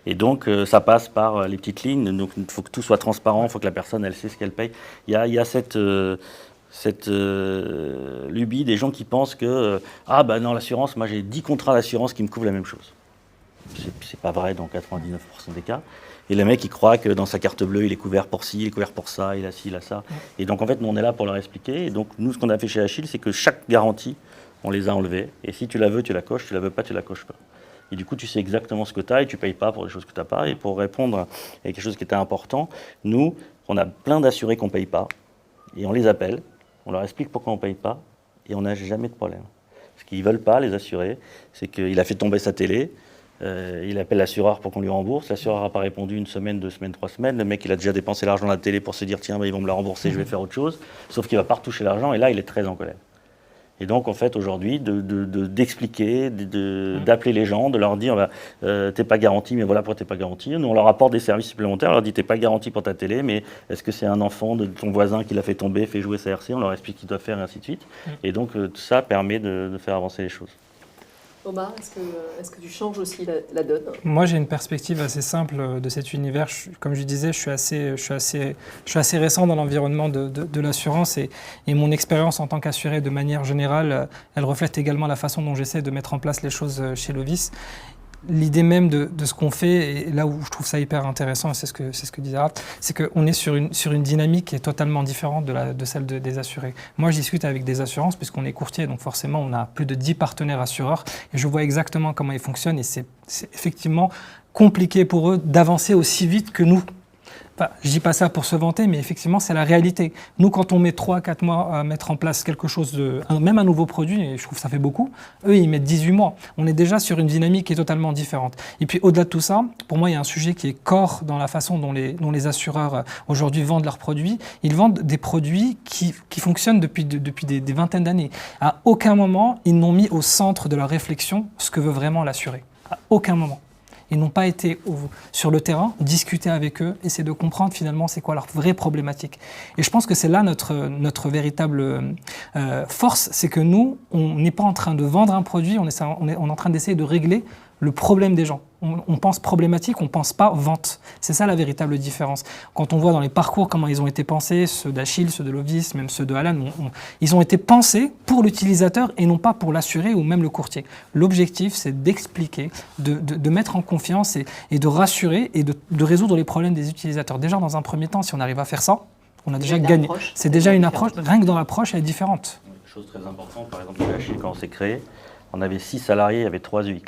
Et donc, ça passe par les petites lignes. Donc, il faut que tout soit transparent, il faut que la personne, elle sait ce qu'elle paye. Il y a cette lubie des gens qui pensent que non, l'assurance, moi j'ai 10 contrats d'assurance qui me couvrent la même chose. C'est pas vrai dans 99% des cas. Et le mec, il croit que dans sa carte bleue, il est couvert pour ci, il est couvert pour ça, il a ci, il a ça. Et donc, en fait, nous, on est là pour leur expliquer. Et donc, nous, ce qu'on a fait chez Achille, c'est que chaque garantie, on les a enlevées. Et si tu la veux, tu la coches. Tu la veux pas, tu la coches pas. Et du coup, tu sais exactement ce que tu as et tu ne payes pas pour des choses que tu n'as pas. Et pour répondre à quelque chose qui était important, nous, on a plein d'assurés qu'on ne paye pas. Et on les appelle, on leur explique pourquoi on ne paye pas. Et on n'a jamais de problème. Ce qu'ils ne veulent pas, les assurés, c'est qu'il a fait tomber sa télé. Il appelle l'assureur pour qu'on lui rembourse. L'assureur n'a pas répondu 1 semaine, 2 semaines, 3 semaines. Le mec, il a déjà dépensé l'argent de la télé pour se dire tiens, ils vont me la rembourser, je vais faire autre chose. Sauf qu'il ne va pas retoucher l'argent. Et là, il est très en colère. Et donc, en fait, aujourd'hui, d'expliquer, d'appeler les gens, de leur dire t'es pas garanti, mais voilà pourquoi t'es pas garanti. Nous, on leur apporte des services supplémentaires. On leur dit t'es pas garanti pour ta télé, mais est-ce que c'est un enfant de ton voisin qui l'a fait tomber, fait jouer sa RC? On leur explique ce qu'il doit faire et ainsi de suite. Et donc, tout ça permet de faire avancer les choses. Omar, est-ce que tu changes aussi la donne? Moi, j'ai une perspective assez simple de cet univers. Comme je disais, je suis assez récent dans l'environnement de l'assurance et mon expérience en tant qu'assuré de manière générale, elle reflète également la façon dont j'essaie de mettre en place les choses chez Lovis. L'idée même de ce qu'on fait, et là où je trouve ça hyper intéressant, et c'est ce que disait Raph, c'est qu'on est sur une dynamique qui est totalement différente de celle des assurés. Moi, je discute avec des assurances, puisqu'on est courtier, donc forcément, on a plus de 10 partenaires assureurs, et je vois exactement comment ils fonctionnent, et c'est effectivement compliqué pour eux d'avancer aussi vite que nous. Enfin, je ne dis pas ça pour se vanter, mais effectivement, c'est la réalité. Nous, quand on met 3-4 mois à mettre en place quelque chose, même un nouveau produit, et je trouve que ça fait beaucoup, eux, ils mettent 18 mois. On est déjà sur une dynamique qui est totalement différente. Et puis, au-delà de tout ça, pour moi, il y a un sujet qui est core dans la façon dont les assureurs aujourd'hui vendent leurs produits. Ils vendent des produits qui fonctionnent depuis des vingtaines d'années. À aucun moment, ils n'ont mis au centre de leur réflexion ce que veut vraiment l'assuré. À aucun moment. Ils n'ont pas été sur le terrain, discuter avec eux, essayer de comprendre finalement c'est quoi leur vraie problématique. Et je pense que c'est là notre véritable force, c'est que nous, on n'est pas en train de vendre un produit, on est en train d'essayer de régler le problème des gens. On pense problématique, on ne pense pas vente. C'est ça la véritable différence. Quand on voit dans les parcours comment ils ont été pensés, ceux d'Achille, ceux de Lovis, même ceux de Alan, ils ont été pensés pour l'utilisateur et non pas pour l'assuré ou même le courtier. L'objectif, c'est d'expliquer, de mettre en confiance et de rassurer et de résoudre les problèmes des utilisateurs. Déjà, dans un premier temps, si on arrive à faire ça, on a déjà gagné. C'est déjà une approche, rien que dans l'approche, elle est différente. Une chose très importante, par exemple, chez Achille, quand on s'est créé, on avait 6 salariés, il y avait 3 UX.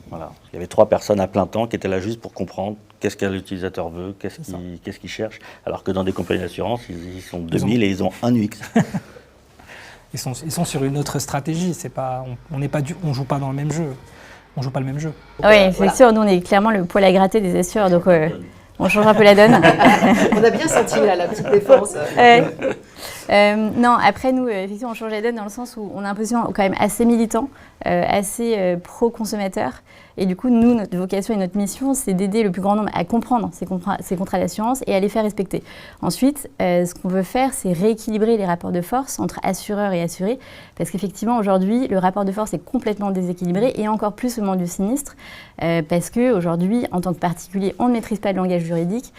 Voilà. Il y avait 3 personnes à plein temps qui étaient là juste pour comprendre qu'est-ce que l'utilisateur veut, qu'est-ce qu'il cherche. Alors que dans des compagnies d'assurance, ils sont 2000 et ils ont un UX. Ils sont sur une autre stratégie. On joue pas dans le même jeu. On joue pas le même jeu. Oui, c'est sûr. Nous, on est clairement le poil à gratter des assureurs. Donc, on change un peu la donne. On a bien senti là, la petite défense. Non, après nous, effectivement, on change la donne dans le sens où on a un positionnement quand même assez militant, assez pro-consommateur. Et du coup, nous, notre vocation et notre mission, c'est d'aider le plus grand nombre à comprendre ces contrats d'assurance et à les faire respecter. Ensuite, ce qu'on veut faire, c'est rééquilibrer les rapports de force entre assureurs et assurés, parce qu'effectivement, aujourd'hui, le rapport de force est complètement déséquilibré et encore plus au moment du sinistre, parce qu'aujourd'hui, en tant que particulier, on ne maîtrise pas le langage juridique.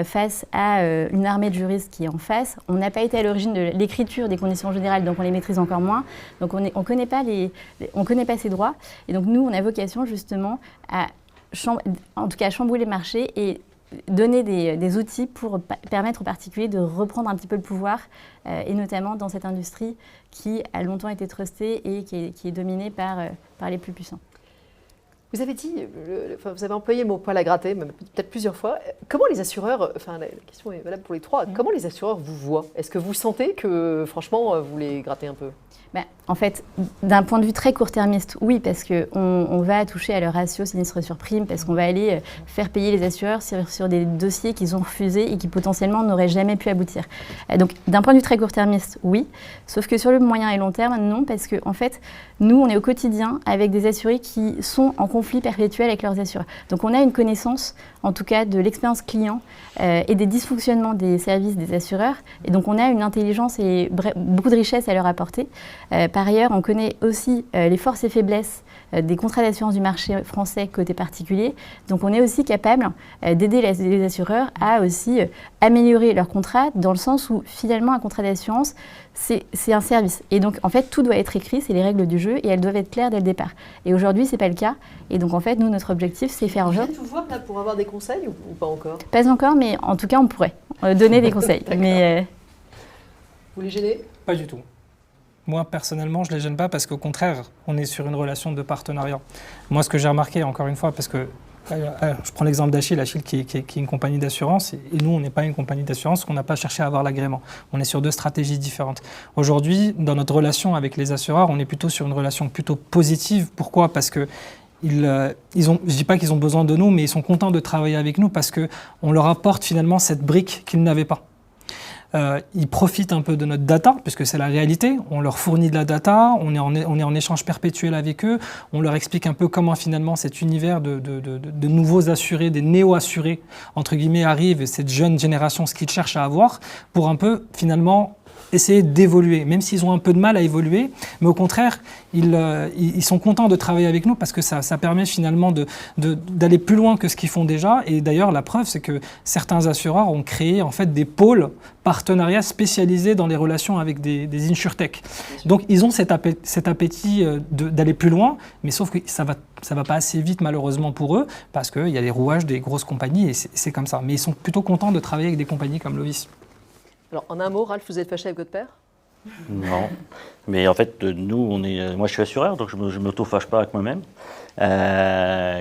Face à une armée de juristes qui est en face, on n'a pas été à l'origine de l'écriture des conditions générales, donc on les maîtrise encore moins. Donc on ne connaît pas ces droits. Et donc nous, on a vocation justement à chambouler le marché et donner des outils pour permettre aux particuliers de reprendre un petit peu le pouvoir, et notamment dans cette industrie qui a longtemps été trustée et qui est dominée par les plus puissants. Vous avez dit, vous avez employé le mot poil à gratter, même peut-être plusieurs fois. Comment les assureurs, la question est valable pour les trois, comment les assureurs vous voient? Est-ce que vous sentez que, franchement, vous les grattez un peu? En fait, d'un point de vue très court-termiste, oui, parce qu'on va toucher à leur ratio sinistre sur prime, parce qu'on va aller faire payer les assureurs sur des dossiers qu'ils ont refusés et qui potentiellement n'auraient jamais pu aboutir. Donc, d'un point de vue très court-termiste, oui, sauf que sur le moyen et long terme, non, parce qu'en fait, nous, on est au quotidien avec des assurés qui sont en conflit perpétuel avec leurs assureurs. Donc, on a une connaissance, en tout cas, de l'expérience client et des dysfonctionnements des services des assureurs. Et donc, on a une intelligence et beaucoup de richesse à leur apporter. Par ailleurs, on connaît aussi les forces et faiblesses des contrats d'assurance du marché français côté particulier. Donc, on est aussi capable d'aider les assureurs à aussi améliorer leurs contrats dans le sens où, finalement, un contrat d'assurance, c'est un service. Et donc, en fait, tout doit être écrit, c'est les règles du jeu et elles doivent être claires dès le départ. Et aujourd'hui, ce n'est pas le cas. Et donc, en fait, nous, notre objectif, c'est faire en sorte... Vous voir là pour avoir des conseils ou pas encore? Pas encore, mais en tout cas, on pourrait donner des conseils. Mais, Vous les gênez? Pas du tout. Moi, personnellement, je ne les gêne pas parce qu'au contraire, on est sur une relation de partenariat. Moi, ce que j'ai remarqué, encore une fois, parce que je prends l'exemple d'Achille, qui est une compagnie d'assurance, et nous, on n'est pas une compagnie d'assurance, parce qu'on n'a pas cherché à avoir l'agrément. On est sur deux stratégies différentes. Aujourd'hui, dans notre relation avec les assureurs, on est plutôt sur une relation plutôt positive. Pourquoi? Parce que je ne dis pas qu'ils ont besoin de nous, mais ils sont contents de travailler avec nous parce qu'on leur apporte finalement cette brique qu'ils n'avaient pas. Ils profitent un peu de notre data, puisque c'est la réalité. On leur fournit de la data, on est en échange perpétuel avec eux. On leur explique un peu comment finalement cet univers de nouveaux assurés, des néo-assurés, entre guillemets, arrive et cette jeune génération, ce qu'ils cherchent à avoir, pour un peu finalement essayer d'évoluer, même s'ils ont un peu de mal à évoluer. Mais au contraire, ils sont contents de travailler avec nous parce que ça permet finalement d'aller plus loin que ce qu'ils font déjà. Et d'ailleurs, la preuve, c'est que certains assureurs ont créé en fait des pôles partenariats spécialisés dans les relations avec des insurtech. Donc, ils ont cet appétit d'aller plus loin, mais sauf que ça va pas assez vite malheureusement pour eux parce qu'il y a les rouages des grosses compagnies et c'est comme ça. Mais ils sont plutôt contents de travailler avec des compagnies comme Lovis. Alors, en un mot, Ralph, vous êtes fâché avec votre père? Non, mais en fait, nous, moi je suis assureur, donc je ne m'auto-fâche pas avec moi-même.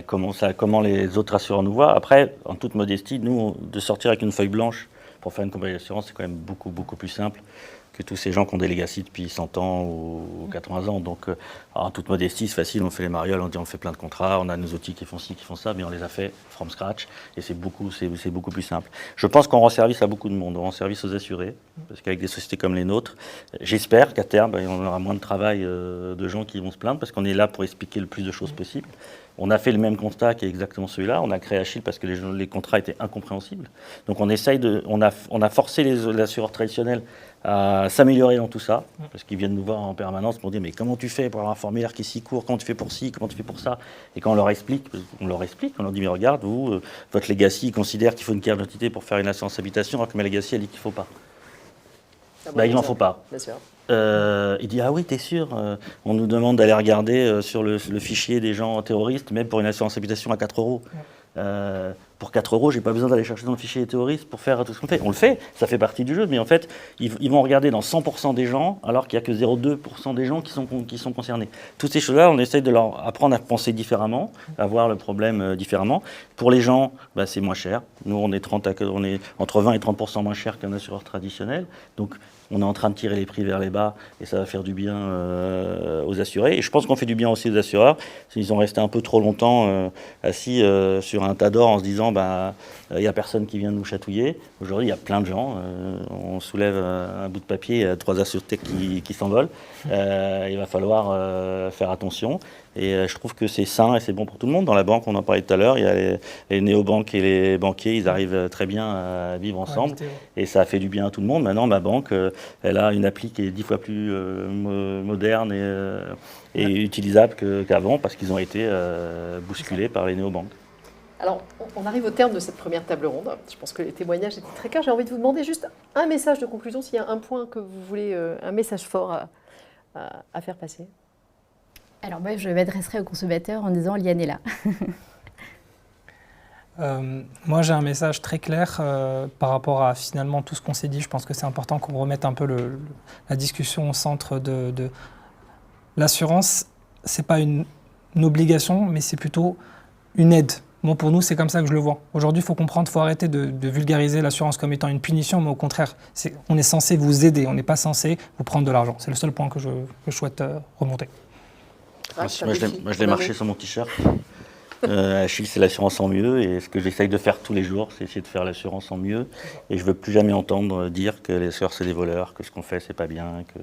Comment les autres assureurs nous voient. Après, en toute modestie, nous, de sortir avec une feuille blanche pour faire une compagnie d'assurance, c'est quand même beaucoup, beaucoup plus simple que tous ces gens qui ont des legacy depuis 100 ans ou 80 ans. Donc, en toute modestie, c'est facile, on fait les marioles, on fait plein de contrats, on a nos outils qui font ci, qui font ça, mais on les a fait from scratch et c'est beaucoup plus simple. Je pense qu'on rend service à beaucoup de monde, on rend service aux assurés, parce qu'avec des sociétés comme les nôtres, j'espère qu'à terme, on aura moins de travail de gens qui vont se plaindre, parce qu'on est là pour expliquer le plus de choses possible. On a fait le même constat qui est exactement celui-là. On a créé Achille parce que les contrats étaient incompréhensibles. Donc on a forcé les assureurs traditionnels à s'améliorer dans tout ça, parce qu'ils viennent nous voir en permanence pour dire mais comment tu fais pour avoir un formulaire qui est si court, comment tu fais pour ci, comment tu fais pour ça. Et quand on leur explique, on leur dit mais regarde, vous, votre legacy considère qu'il faut une carte d'identité pour faire une assurance habitation, alors que ma legacy elle dit qu'il ne faut pas. Il n'en faut pas. Bien sûr. Il dit ah oui t'es sûr, on nous demande d'aller regarder sur le fichier des gens terroristes, même pour une assurance habitation à 4 €. Pour 4 €, j'ai pas besoin d'aller chercher dans le fichier des terroristes pour faire tout ce qu'on fait. On le fait, ça fait partie du jeu, mais en fait, ils vont regarder dans 100% des gens, alors qu'il n'y a que 0,2% des gens qui sont concernés. Toutes ces choses-là, on essaye de leur apprendre à penser différemment, à voir le problème différemment. Pour les gens, c'est moins cher. Nous, on est entre 20 et 30% moins cher qu'un assureur traditionnel. Donc, on est en train de tirer les prix vers les bas et ça va faire du bien aux assurés. Et je pense qu'on fait du bien aussi aux assureurs. Ils ont resté un peu trop longtemps assis sur un tas d'or en se disant il n'y a personne qui vient nous chatouiller. Aujourd'hui, il y a plein de gens. On soulève un bout de papier, il y a 3 assurés qui s'envolent. Il va falloir faire attention. Et je trouve que c'est sain et c'est bon pour tout le monde. Dans la banque, on en parlait tout à l'heure, il y a les néobanques et les banquiers, ils arrivent très bien à vivre ensemble. Et ça a fait du bien à tout le monde. Maintenant, ma banque, elle a une appli qui est 10 fois plus moderne et utilisable qu'avant parce qu'ils ont été bousculés par les néobanques. Alors, on arrive au terme de cette première table ronde. Je pense que les témoignages étaient très clairs. J'ai envie de vous demander juste un message de conclusion, s'il y a un point que vous voulez, un message fort à faire passer. Alors moi, je m'adresserai aux consommateurs en disant Liane est là. Moi, j'ai un message très clair par rapport à finalement tout ce qu'on s'est dit. Je pense que c'est important qu'on remette un peu la discussion au centre de l'assurance. C'est pas une une obligation, mais c'est plutôt une aide. Bon, pour nous, c'est comme ça que je le vois. Aujourd'hui, il faut comprendre, il faut arrêter de vulgariser l'assurance comme étant une punition, mais au contraire, on est censé vous aider, on n'est pas censé vous prendre de l'argent. C'est le seul point que je souhaite remonter. Moi, je l'ai marché sur mon t-shirt. Achille, c'est l'assurance en mieux, et ce que j'essaye de faire tous les jours, c'est essayer de faire l'assurance en mieux. Et je ne veux plus jamais entendre dire que les assureurs, c'est des voleurs, que ce qu'on fait, c'est pas bien. Que...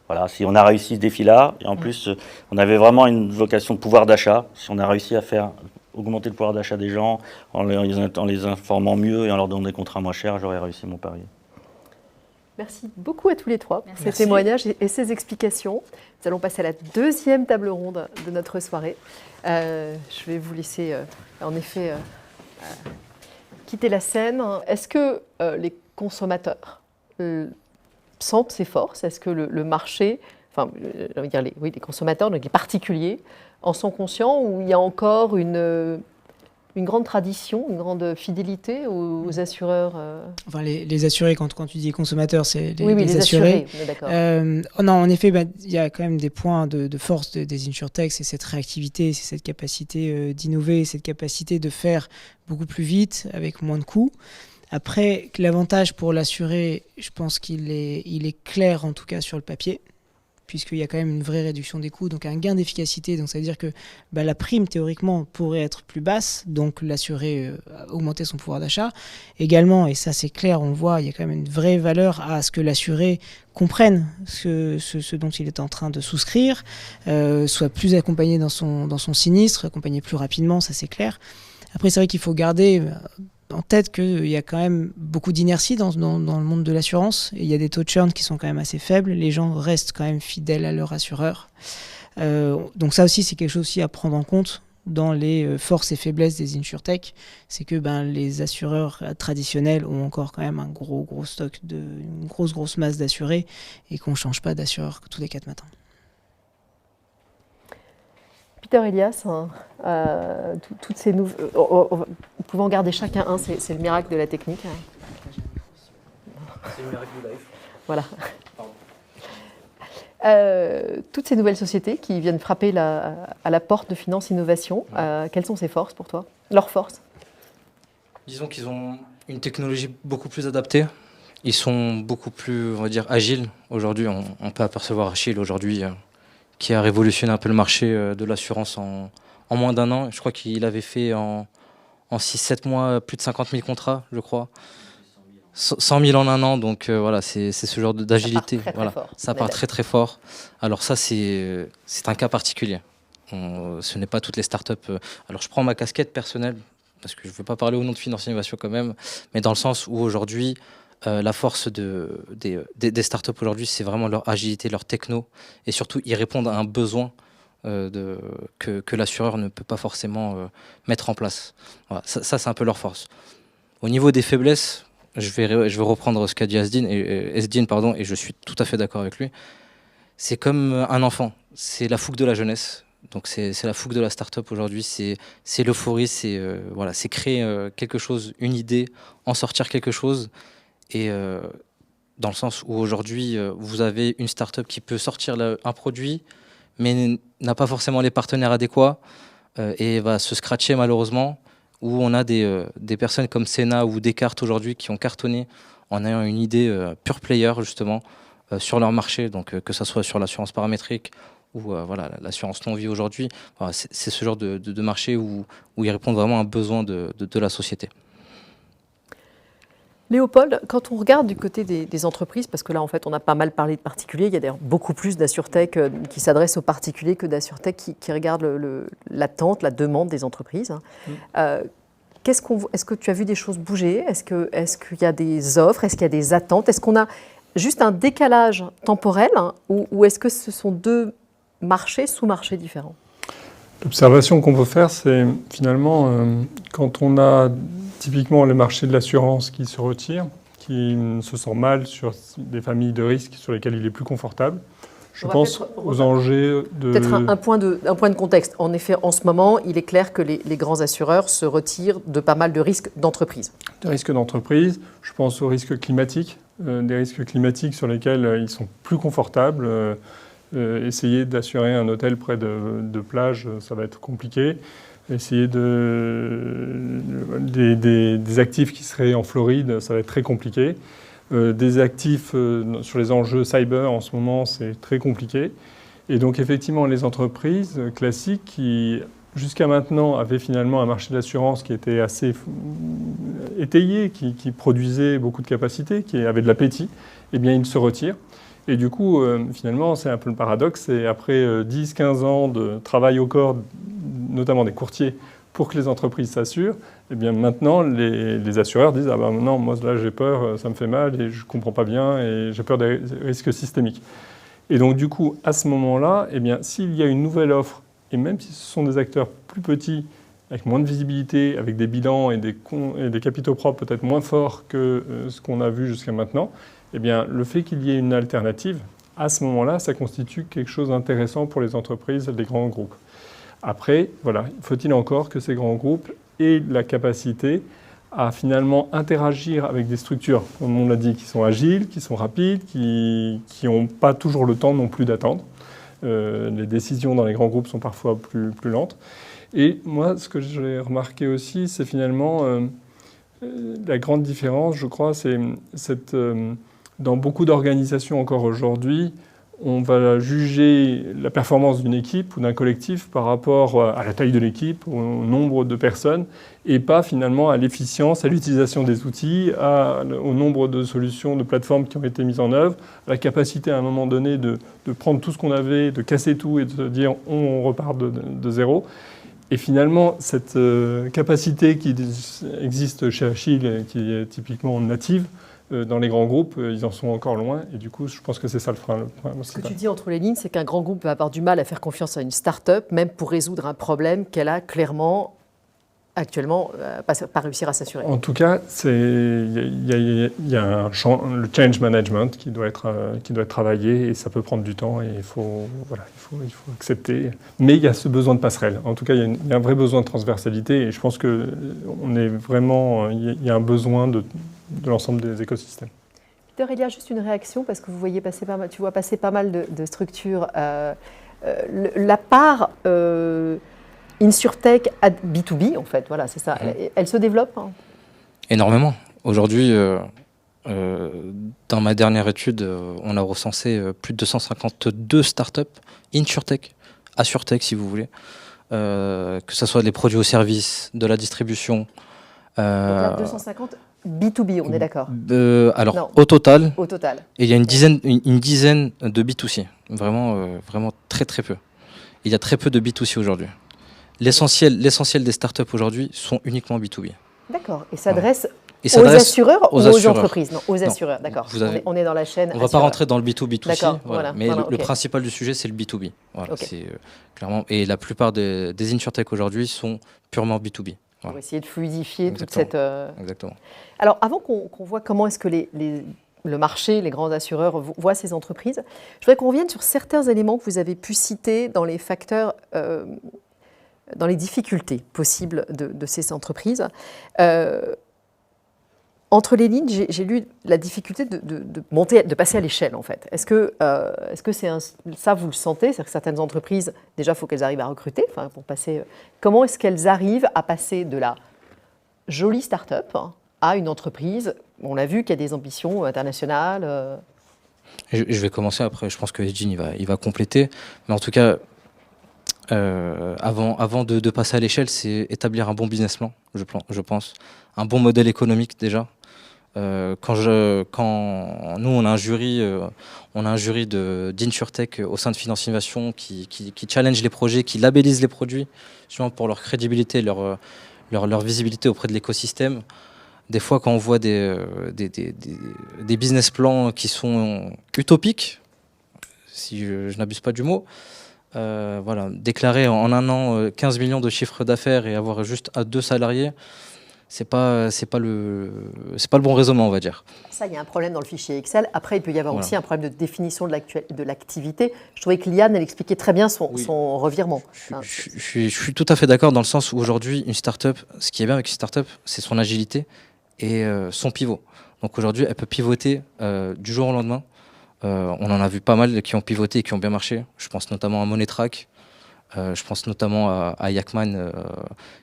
Voilà, si on a réussi ce défi-là, et en plus, on avait vraiment une vocation de pouvoir d'achat, si on a réussi à faire augmenter le pouvoir d'achat des gens en les informant mieux et en leur donnant des contrats moins chers, j'aurais réussi mon pari. Merci beaucoup à tous les trois pour ces témoignages et ces explications. Nous allons passer à la deuxième table ronde de notre soirée. Je vais vous laisser, en effet, quitter la scène. Est-ce que les consommateurs sentent ces forces? Est-ce que le marché, enfin, les consommateurs, donc les particuliers, en sont conscients, ou il y a encore une grande tradition, une grande fidélité aux assureurs Enfin, les assurés, quand tu dis consommateurs, c'est les assurés. on est d'accord. Non, en effet, il y a quand même des points de force des insurtechs, c'est cette réactivité, c'est cette capacité d'innover, cette capacité de faire beaucoup plus vite, avec moins de coûts. Après, l'avantage pour l'assuré, je pense qu'il est clair, en tout cas sur le papier, puisqu'il y a quand même une vraie réduction des coûts, donc un gain d'efficacité. Donc ça veut dire que la prime, théoriquement, pourrait être plus basse, donc l'assuré augmenter son pouvoir d'achat. Également, et ça c'est clair, on le voit, il y a quand même une vraie valeur à ce que l'assuré comprenne ce dont il est en train de souscrire, soit plus accompagné dans son sinistre, accompagné plus rapidement, ça c'est clair. Après, c'est vrai qu'il faut garder en tête qu'il y a quand même beaucoup d'inertie dans le monde de l'assurance. Et il y a des taux de churn qui sont quand même assez faibles. Les gens restent quand même fidèles à leur assureur. Donc ça aussi, c'est quelque chose aussi à prendre en compte dans les forces et faiblesses des insurtech. C'est que les assureurs traditionnels ont encore quand même un gros stock, une grosse masse d'assurés, et qu'on ne change pas d'assureur tous les 4 matins. Peter, Elias, toutes ces nous pouvons en garder chacun un, c'est le miracle de la technique. C'est le miracle du live. Voilà. Toutes ces nouvelles sociétés qui viennent frapper à la porte de Finance Innovation, quelles sont ces forces pour toi? Leurs forces? Disons qu'ils ont une technologie beaucoup plus adaptée. Ils sont beaucoup plus, on va dire, agiles. Aujourd'hui, on peut apercevoir Achille aujourd'hui, qui a révolutionné un peu le marché de l'assurance en moins d'un an. Je crois qu'il avait fait en 6-7 mois plus de 50 000 contrats, je crois. 100 000 en un an, donc voilà, c'est ce genre d'agilité. Ça part très fort. Alors ça, c'est un cas particulier. Ce n'est pas toutes les startups. Alors je prends ma casquette personnelle, parce que je ne veux pas parler au nom de Finance Innovation quand même, mais dans le sens où aujourd'hui, la force des startups aujourd'hui, c'est vraiment leur agilité, leur techno, et surtout ils répondent à un besoin que l'assureur ne peut pas forcément mettre en place. Voilà, ça c'est un peu leur force. Au niveau des faiblesses, je vais reprendre ce qu'a dit Esdine, et je suis tout à fait d'accord avec lui. C'est comme un enfant, c'est la fougue de la jeunesse. Donc c'est la fougue de la start-up aujourd'hui, c'est l'euphorie, c'est créer quelque chose, une idée, en sortir quelque chose. Et dans le sens où aujourd'hui, vous avez une start-up qui peut sortir un produit, mais n'a pas forcément les partenaires adéquats et va se scratcher malheureusement, où on a des personnes comme Senna ou Descartes aujourd'hui qui ont cartonné en ayant une idée pure player justement sur leur marché, donc que ce soit sur l'assurance paramétrique ou l'assurance non-vie aujourd'hui. Voilà, c'est ce genre de marché où ils répondent vraiment à un besoin de la société. Léopold, quand on regarde du côté des entreprises, parce que là, en fait, on a pas mal parlé de particuliers, il y a d'ailleurs beaucoup plus d'assurtech qui s'adressent aux particuliers que d'assurtech qui regardent l'attente, la demande des entreprises. Est-ce que tu as vu des choses bouger? Est-ce qu'il y a des offres? Est-ce qu'il y a des attentes? Est-ce qu'on a juste un décalage temporel, ou est-ce que ce sont deux marchés, sous-marchés différents? L'observation qu'on peut faire, c'est finalement quand on a typiquement les marchés de l'assurance qui se retirent, qui se sent mal sur des familles de risques sur lesquelles il est plus confortable. Je pense aux enjeux de... Peut-être un point de contexte. En effet, en ce moment, il est clair que les grands assureurs se retirent de pas mal de risques d'entreprise. Des risques d'entreprise, je pense aux risques climatiques, des risques climatiques sur lesquels ils sont plus confortables. Essayer d'assurer un hôtel près de plage, ça va être compliqué. Essayer des actifs qui seraient en Floride, ça va être très compliqué. Des actifs sur les enjeux cyber en ce moment, c'est très compliqué. Et donc effectivement, les entreprises classiques qui, jusqu'à maintenant, avaient finalement un marché de l'assurance qui était assez étayé, qui produisait beaucoup de capacités, qui avait de l'appétit, eh bien, ils se retirent. Et du coup, finalement, c'est un peu le paradoxe. Et après 10-15 ans de travail au corps, notamment des courtiers, pour que les entreprises s'assurent, eh bien maintenant, les assureurs disent « Ah ben non, moi là j'ai peur, ça me fait mal et je ne comprends pas bien et j'ai peur des risques systémiques ». Et donc du coup, à ce moment-là, eh bien, s'il y a une nouvelle offre, et même si ce sont des acteurs plus petits, avec moins de visibilité, avec des bilans et des capitaux propres peut-être moins forts que ce qu'on a vu jusqu'à maintenant, eh bien, le fait qu'il y ait une alternative, à ce moment-là, ça constitue quelque chose d'intéressant pour les entreprises, les grands groupes. Après, voilà, faut-il encore que ces grands groupes aient la capacité à finalement interagir avec des structures, comme on l'a dit, qui sont agiles, qui sont rapides, qui n'ont pas toujours le temps non plus d'attendre. Les décisions dans les grands groupes sont parfois plus lentes. Et moi, ce que j'ai remarqué aussi, c'est finalement la grande différence, je crois, c'est dans beaucoup d'organisations encore aujourd'hui, on va juger la performance d'une équipe ou d'un collectif par rapport à la taille de l'équipe, au nombre de personnes, et pas finalement à l'efficience, à l'utilisation des outils, au nombre de solutions, de plateformes qui ont été mises en œuvre, à la capacité à un moment donné de prendre tout ce qu'on avait, de casser tout et de se dire on repart de zéro. Et finalement, cette capacité qui existe chez Achille, qui est typiquement native, dans les grands groupes, ils en sont encore loin. Et du coup, je pense que c'est ça le frein. Ce que tu dis entre les lignes, c'est qu'un grand groupe va avoir du mal à faire confiance à une start-up, même pour résoudre un problème qu'elle a clairement, actuellement, pas réussir à s'assurer. En tout cas, il y a le change management qui doit être travaillé et ça peut prendre du temps et il faut accepter. Mais il y a ce besoin de passerelle. En tout cas, il y a un vrai besoin de transversalité et je pense qu'il y a un besoin de l'ensemble des écosystèmes. Peter, il y a juste une réaction parce que tu vois passer pas mal de structures. La part InsurTech B2B, en fait, voilà, c'est ça. Elle se développe Énormément. Aujourd'hui, dans ma dernière étude, on a recensé plus de 252 startups InsurTech, AssureTech si vous voulez, que ce soit des produits au service, de la distribution. Donc là, 250 B2B, on est d'accord Alors, non. au total, et il y a une dizaine de B2C, vraiment très très peu. Il y a très peu de B2C aujourd'hui. L'essentiel des startups aujourd'hui sont uniquement B2B. D'accord, et s'adresse aux assureurs ou aux entreprises? Non, aux assureurs, d'accord. On est dans la chaîne. On ne va pas rentrer dans le B2B2C, mais voilà, le principal du sujet, c'est le B2B. Voilà, okay. C'est, clairement, et la plupart des InsurTech aujourd'hui sont purement B2B. Pour essayer de fluidifier toute cette... Exactement. Alors, avant qu'on voit comment est-ce que le marché, les grands assureurs voient ces entreprises, je voudrais qu'on revienne sur certains éléments que vous avez pu citer dans les facteurs, dans les difficultés possibles de ces entreprises. Entre les lignes, j'ai lu la difficulté de passer à l'échelle, en fait. Est-ce que ça, vous le sentez? C'est-à-dire que certaines entreprises, déjà, il faut qu'elles arrivent à recruter, pour passer... Comment est-ce qu'elles arrivent à passer de la jolie start-up à une entreprise? On a vu qu'il y a des ambitions internationales. Je vais commencer, après, je pense que Eugene, il va compléter. Mais en tout cas, avant de passer à l'échelle, c'est établir un bon business plan, je pense. Un bon modèle économique, déjà. Quand nous, on a un jury d'InsurTech au sein de Finance Innovation qui challenge les projets, qui labellise les produits, justement pour leur crédibilité, leur visibilité auprès de l'écosystème. Des fois, quand on voit des business plans qui sont utopiques, si je n'abuse pas du mot, déclarer en un an 15 millions de chiffre d'affaires et avoir juste 2 salariés, c'est pas le bon raisonnement, on va dire. Ça, il y a un problème dans le fichier Excel. Après, il peut y avoir aussi un problème de définition de l'activité. Je trouvais que Liane, elle expliquait très bien son revirement. Je suis tout à fait d'accord dans le sens où aujourd'hui, une start-up, ce qui est bien avec une start-up, c'est son agilité et son pivot. Donc aujourd'hui, elle peut pivoter du jour au lendemain On en a vu pas mal qui ont pivoté et qui ont bien marché. Je pense notamment à MoneyTrack. Je pense notamment à Yakman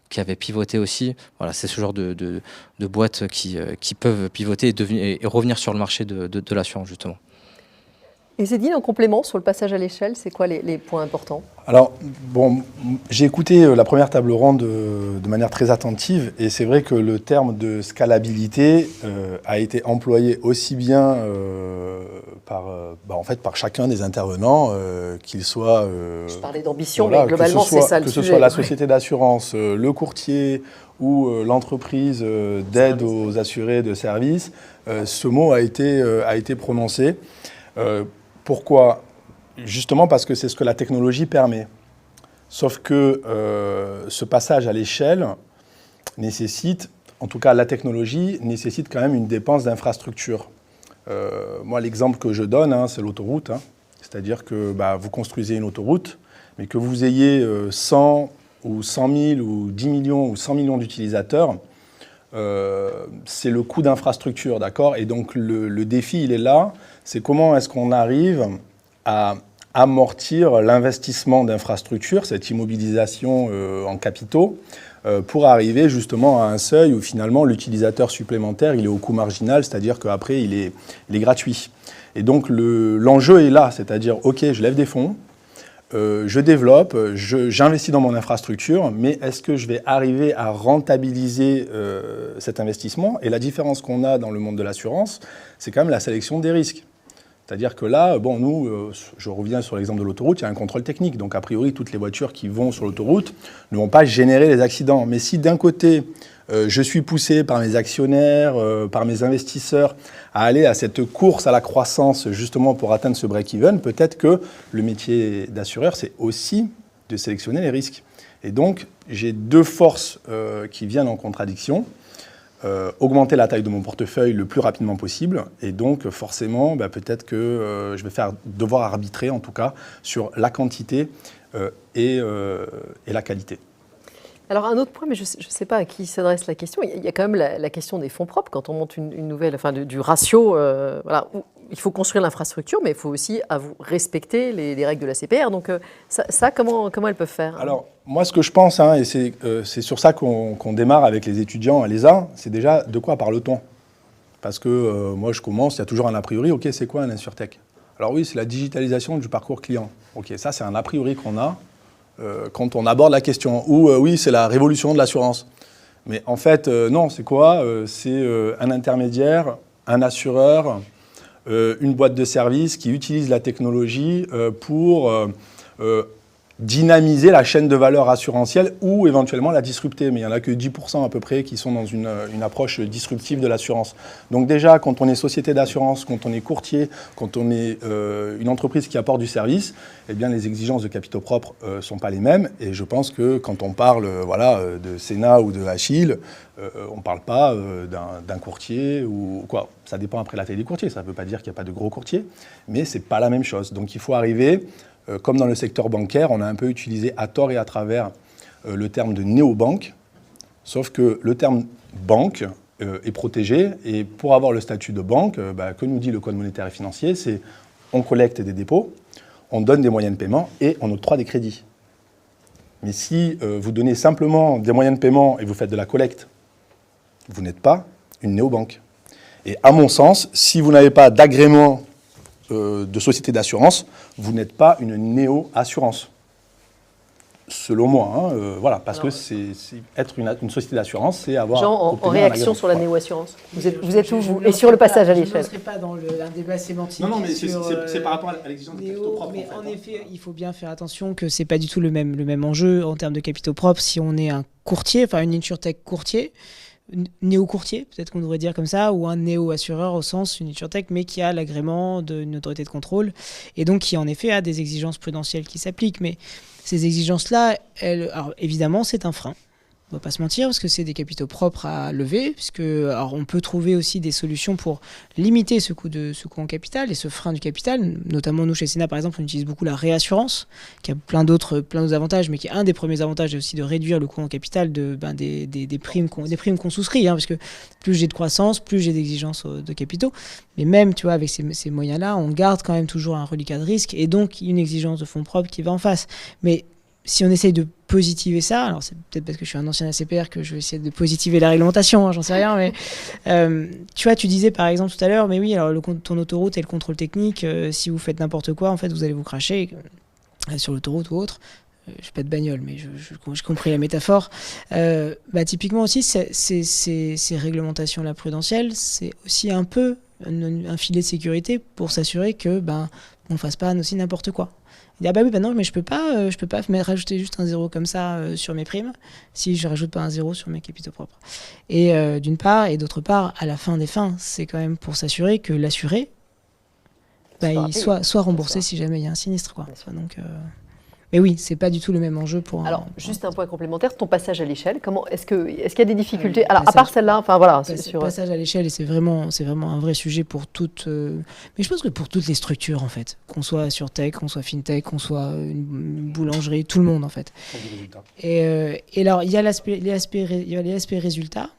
qui avait pivoté aussi. Voilà, c'est ce genre de boîtes qui peuvent pivoter et revenir sur le marché de l'assurance justement. Et Zedine, en complément sur le passage à l'échelle, c'est quoi les points importants? Alors, bon, j'ai écouté la première table ronde de manière très attentive et c'est vrai que le terme de scalabilité a été employé aussi bien par chacun des intervenants, qu'il soit... Je parlais d'ambition, voilà, mais globalement, c'est ça le sujet. Que ce sujet. soit la société d'assurance, le courtier ou l'entreprise d'aide aux assurés de services, ce mot a été prononcé. Pourquoi ? Justement parce que c'est ce que la technologie permet. Sauf que ce passage à l'échelle nécessite, en tout cas la technologie, nécessite quand même une dépense d'infrastructure. Moi, l'exemple que je donne, c'est l'autoroute. C'est-à-dire que vous construisez une autoroute, mais que vous ayez 100 ou 100 000 ou 10 millions ou 100 millions d'utilisateurs, c'est le coût d'infrastructure, d'accord ? Et donc le défi, il est là, c'est comment est-ce qu'on arrive à amortir l'investissement d'infrastructure, cette immobilisation en capitaux, pour arriver justement à un seuil où finalement l'utilisateur supplémentaire, il est au coût marginal, c'est-à-dire qu'après il est gratuit. Et donc l'enjeu est là, c'est-à-dire ok, je lève des fonds, je développe, j'investis dans mon infrastructure, mais est-ce que je vais arriver à rentabiliser cet investissement ? Et la différence qu'on a dans le monde de l'assurance, c'est quand même la sélection des risques. C'est-à-dire que là, nous, je reviens sur l'exemple de l'autoroute, il y a un contrôle technique. Donc a priori, toutes les voitures qui vont sur l'autoroute ne vont pas générer les accidents. Mais si d'un côté, je suis poussé par mes actionnaires, par mes investisseurs, à aller à cette course à la croissance justement pour atteindre ce break-even, peut-être que le métier d'assureur, c'est aussi de sélectionner les risques. Et donc, j'ai deux forces qui viennent en contradiction. Augmenter la taille de mon portefeuille le plus rapidement possible. Et donc, forcément, peut-être que je vais devoir arbitrer, en tout cas, sur la quantité et la qualité. Alors, un autre point, mais je ne sais pas à qui s'adresse la question, il y a quand même la question des fonds propres quand on monte une nouvelle, enfin du ratio, voilà, où il faut construire l'infrastructure, mais il faut aussi respecter les règles de la CPR. Donc, comment elles peuvent faire ? Alors, moi, ce que je pense, et c'est sur ça qu'on démarre avec les étudiants à l'ESA, c'est déjà de quoi parle-t-on ? Parce que moi, je commence, il y a toujours un a priori, ok, c'est quoi un InsurTech ? Alors oui, c'est la digitalisation du parcours client. Ok, ça, c'est un a priori qu'on a quand on aborde la question. Ou oui, c'est la révolution de l'assurance. Mais en fait, non, c'est quoi ? C'est un intermédiaire, un assureur, une boîte de services qui utilise la technologie pour dynamiser la chaîne de valeur assurantielle ou éventuellement la disrupter. Mais il n'y en a que 10% à peu près qui sont dans une approche disruptive de l'assurance. Donc déjà, quand on est société d'assurance, quand on est courtier, quand on est une entreprise qui apporte du service, eh bien les exigences de capitaux propres ne sont pas les mêmes. Et je pense que quand on parle de Sénat ou de Achille, on ne parle pas d'un courtier ou quoi. Ça dépend après la taille des courtiers. Ça ne veut pas dire qu'il n'y a pas de gros courtiers, mais ce n'est pas la même chose. Donc il faut arriver... Comme dans le secteur bancaire, on a un peu utilisé à tort et à travers le terme de néobanque, sauf que le terme banque est protégé, et pour avoir le statut de banque, que nous dit le Code monétaire et financier, c'est on collecte des dépôts, on donne des moyens de paiement et on octroie des crédits. Mais si vous donnez simplement des moyens de paiement et vous faites de la collecte, vous n'êtes pas une néobanque. Et à mon sens, si vous n'avez pas d'agrément de société d'assurance, vous n'êtes pas une néo-assurance. Selon moi, voilà, parce que être une société d'assurance, c'est avoir... Jean, en réaction sur la néo-assurance, vous êtes où, vous ? Et sur le passage à l'échelle ? Je ne serai pas dans un débat sémantique. Non, mais c'est par rapport à l'exigence des capitaux propres. Mais en effet, il faut bien faire attention que ce n'est pas du tout le même enjeu en termes de capitaux propres. Si on est un courtier, enfin une InsurTech courtier, néo-courtier, peut-être qu'on devrait dire comme ça, ou un néo-assureur au sens une InsurTech, mais qui a l'agrément d'une autorité de contrôle, et donc qui en effet a des exigences prudentielles qui s'appliquent. Mais ces exigences-là, alors évidemment, c'est un frein. On va pas se mentir, parce que c'est des capitaux propres à lever, puisque alors on peut trouver aussi des solutions pour limiter ce coût en capital et ce frein du capital. Notamment nous chez Sénat par exemple, on utilise beaucoup la réassurance, qui a plein d'autres avantages, mais qui est un des premiers avantages, c'est aussi de réduire le coût en capital des primes qu'on souscrit, hein, parce que plus j'ai de croissance, plus j'ai d'exigences de capitaux. Mais même, tu vois, avec ces moyens-là, on garde quand même toujours un reliquat de risque et donc une exigence de fonds propres qui va en face. Mais si on essaye de positiver ça, alors c'est peut-être parce que je suis un ancien ACPR que je vais essayer de positiver la réglementation, hein, j'en sais rien, mais tu vois, tu disais par exemple tout à l'heure, mais oui, alors ton autoroute et le contrôle technique, si vous faites n'importe quoi, en fait, vous allez vous cracher sur l'autoroute ou autre. Je ne suis pas de bagnole, mais j'ai compris la métaphore. Typiquement aussi, ces réglementations-là prudentielles, c'est aussi un peu un filet de sécurité pour s'assurer que on ne fasse pas aussi n'importe quoi. Il dit, oui, non, mais je peux pas rajouter juste un zéro comme ça sur mes primes si je rajoute pas un zéro sur mes capitaux propres. Et d'une part, et d'autre part, à la fin des fins, c'est quand même pour s'assurer que l'assuré il soit remboursé si jamais il y a un sinistre, quoi. Donc, mais oui, c'est pas du tout le même enjeu pour. Alors, juste un point complémentaire, ton passage à l'échelle, est-ce qu'il y a des difficultés? Alors, à part celle-là, enfin voilà, sur passage à l'échelle, et c'est vraiment un vrai sujet pour toutes. Mais je pense que pour toutes les structures en fait, qu'on soit sur tech, qu'on soit fintech, qu'on soit une boulangerie, tout le monde en fait. Et alors, il y a l'aspect résultat.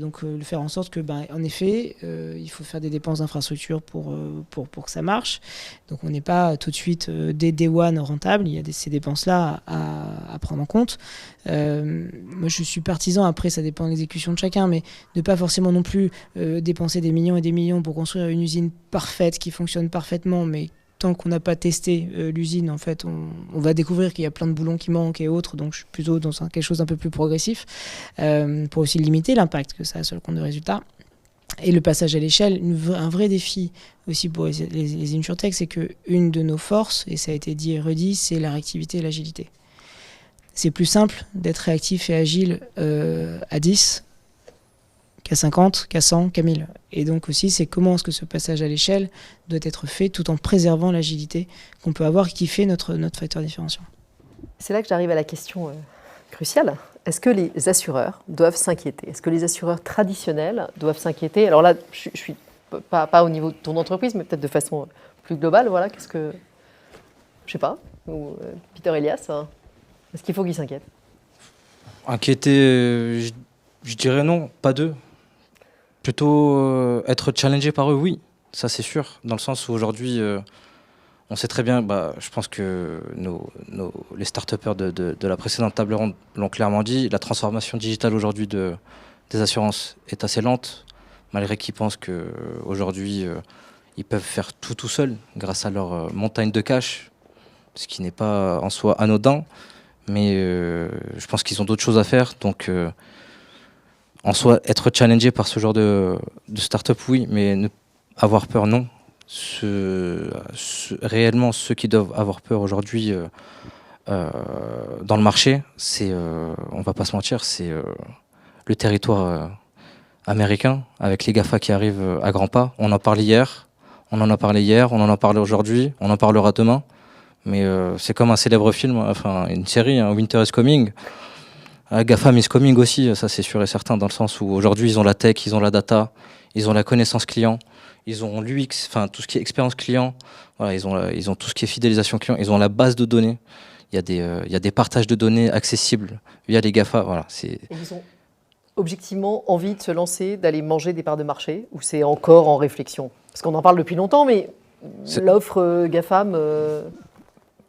Donc le faire en sorte que en effet il faut faire des dépenses d'infrastructure pour que ça marche, donc on n'est pas tout de suite dès day one rentable, il y a ces dépenses là à prendre en compte. Moi je suis partisan, après ça dépend de l'exécution de chacun, mais ne pas forcément non plus dépenser des millions et des millions pour construire une usine parfaite qui fonctionne parfaitement, mais tant qu'on n'a pas testé l'usine, en fait, on va découvrir qu'il y a plein de boulons qui manquent et autres. Donc, je suis plutôt dans quelque chose d'un peu plus progressif pour aussi limiter l'impact que ça a sur le compte de résultat. Et le passage à l'échelle, un vrai défi aussi pour les InsurTech, c'est qu'une de nos forces, et ça a été dit et redit, c'est la réactivité et l'agilité. C'est plus simple d'être réactif et agile à 10 qu'à 50, qu'à 100, qu'à 1000. Et donc aussi, c'est comment est-ce que ce passage à l'échelle doit être fait tout en préservant l'agilité qu'on peut avoir, qui fait notre facteur différenciant. C'est là que j'arrive à la question cruciale. Est-ce que les assureurs doivent s'inquiéter? Est-ce que les assureurs traditionnels doivent s'inquiéter? Alors là, je suis pas au niveau de ton entreprise, mais peut-être de façon plus globale. Voilà, qu'est-ce que... Je sais pas. Ou Peter Elias, est-ce qu'il faut qu'ils s'inquiètent? Inquiéter, je dirais non, pas d'eux. Plutôt être challengé par eux, oui, ça c'est sûr. Dans le sens où aujourd'hui, on sait très bien, je pense que les start-upers de la précédente table ronde l'ont clairement dit, la transformation digitale aujourd'hui des assurances est assez lente, malgré qu'ils pensent qu'aujourd'hui, ils peuvent faire tout seuls grâce à leur montagne de cash, ce qui n'est pas en soi anodin, mais je pense qu'ils ont d'autres choses à faire, donc... En soi, être challengé par ce genre de start-up, oui, mais avoir peur, non. Réellement, ceux qui doivent avoir peur aujourd'hui dans le marché, c'est, on va pas se mentir, c'est le territoire américain, avec les GAFA qui arrivent à grands pas. On en parlait hier, on en a parlé hier, on en a parlé aujourd'hui, on en parlera demain. Mais c'est comme un célèbre film, enfin une série, Winter is Coming. GAFAM is coming aussi, ça c'est sûr et certain, dans le sens où aujourd'hui ils ont la tech, ils ont la data, ils ont la connaissance client, ils ont l'UX, enfin tout ce qui est expérience client, voilà, ils ont tout ce qui est fidélisation client, ils ont la base de données, il y a des partages de données accessibles via les GAFA. Voilà, Et ils ont objectivement envie de se lancer, d'aller manger des parts de marché, ou c'est encore en réflexion? Parce qu'on en parle depuis longtemps, mais l'offre GAFAM...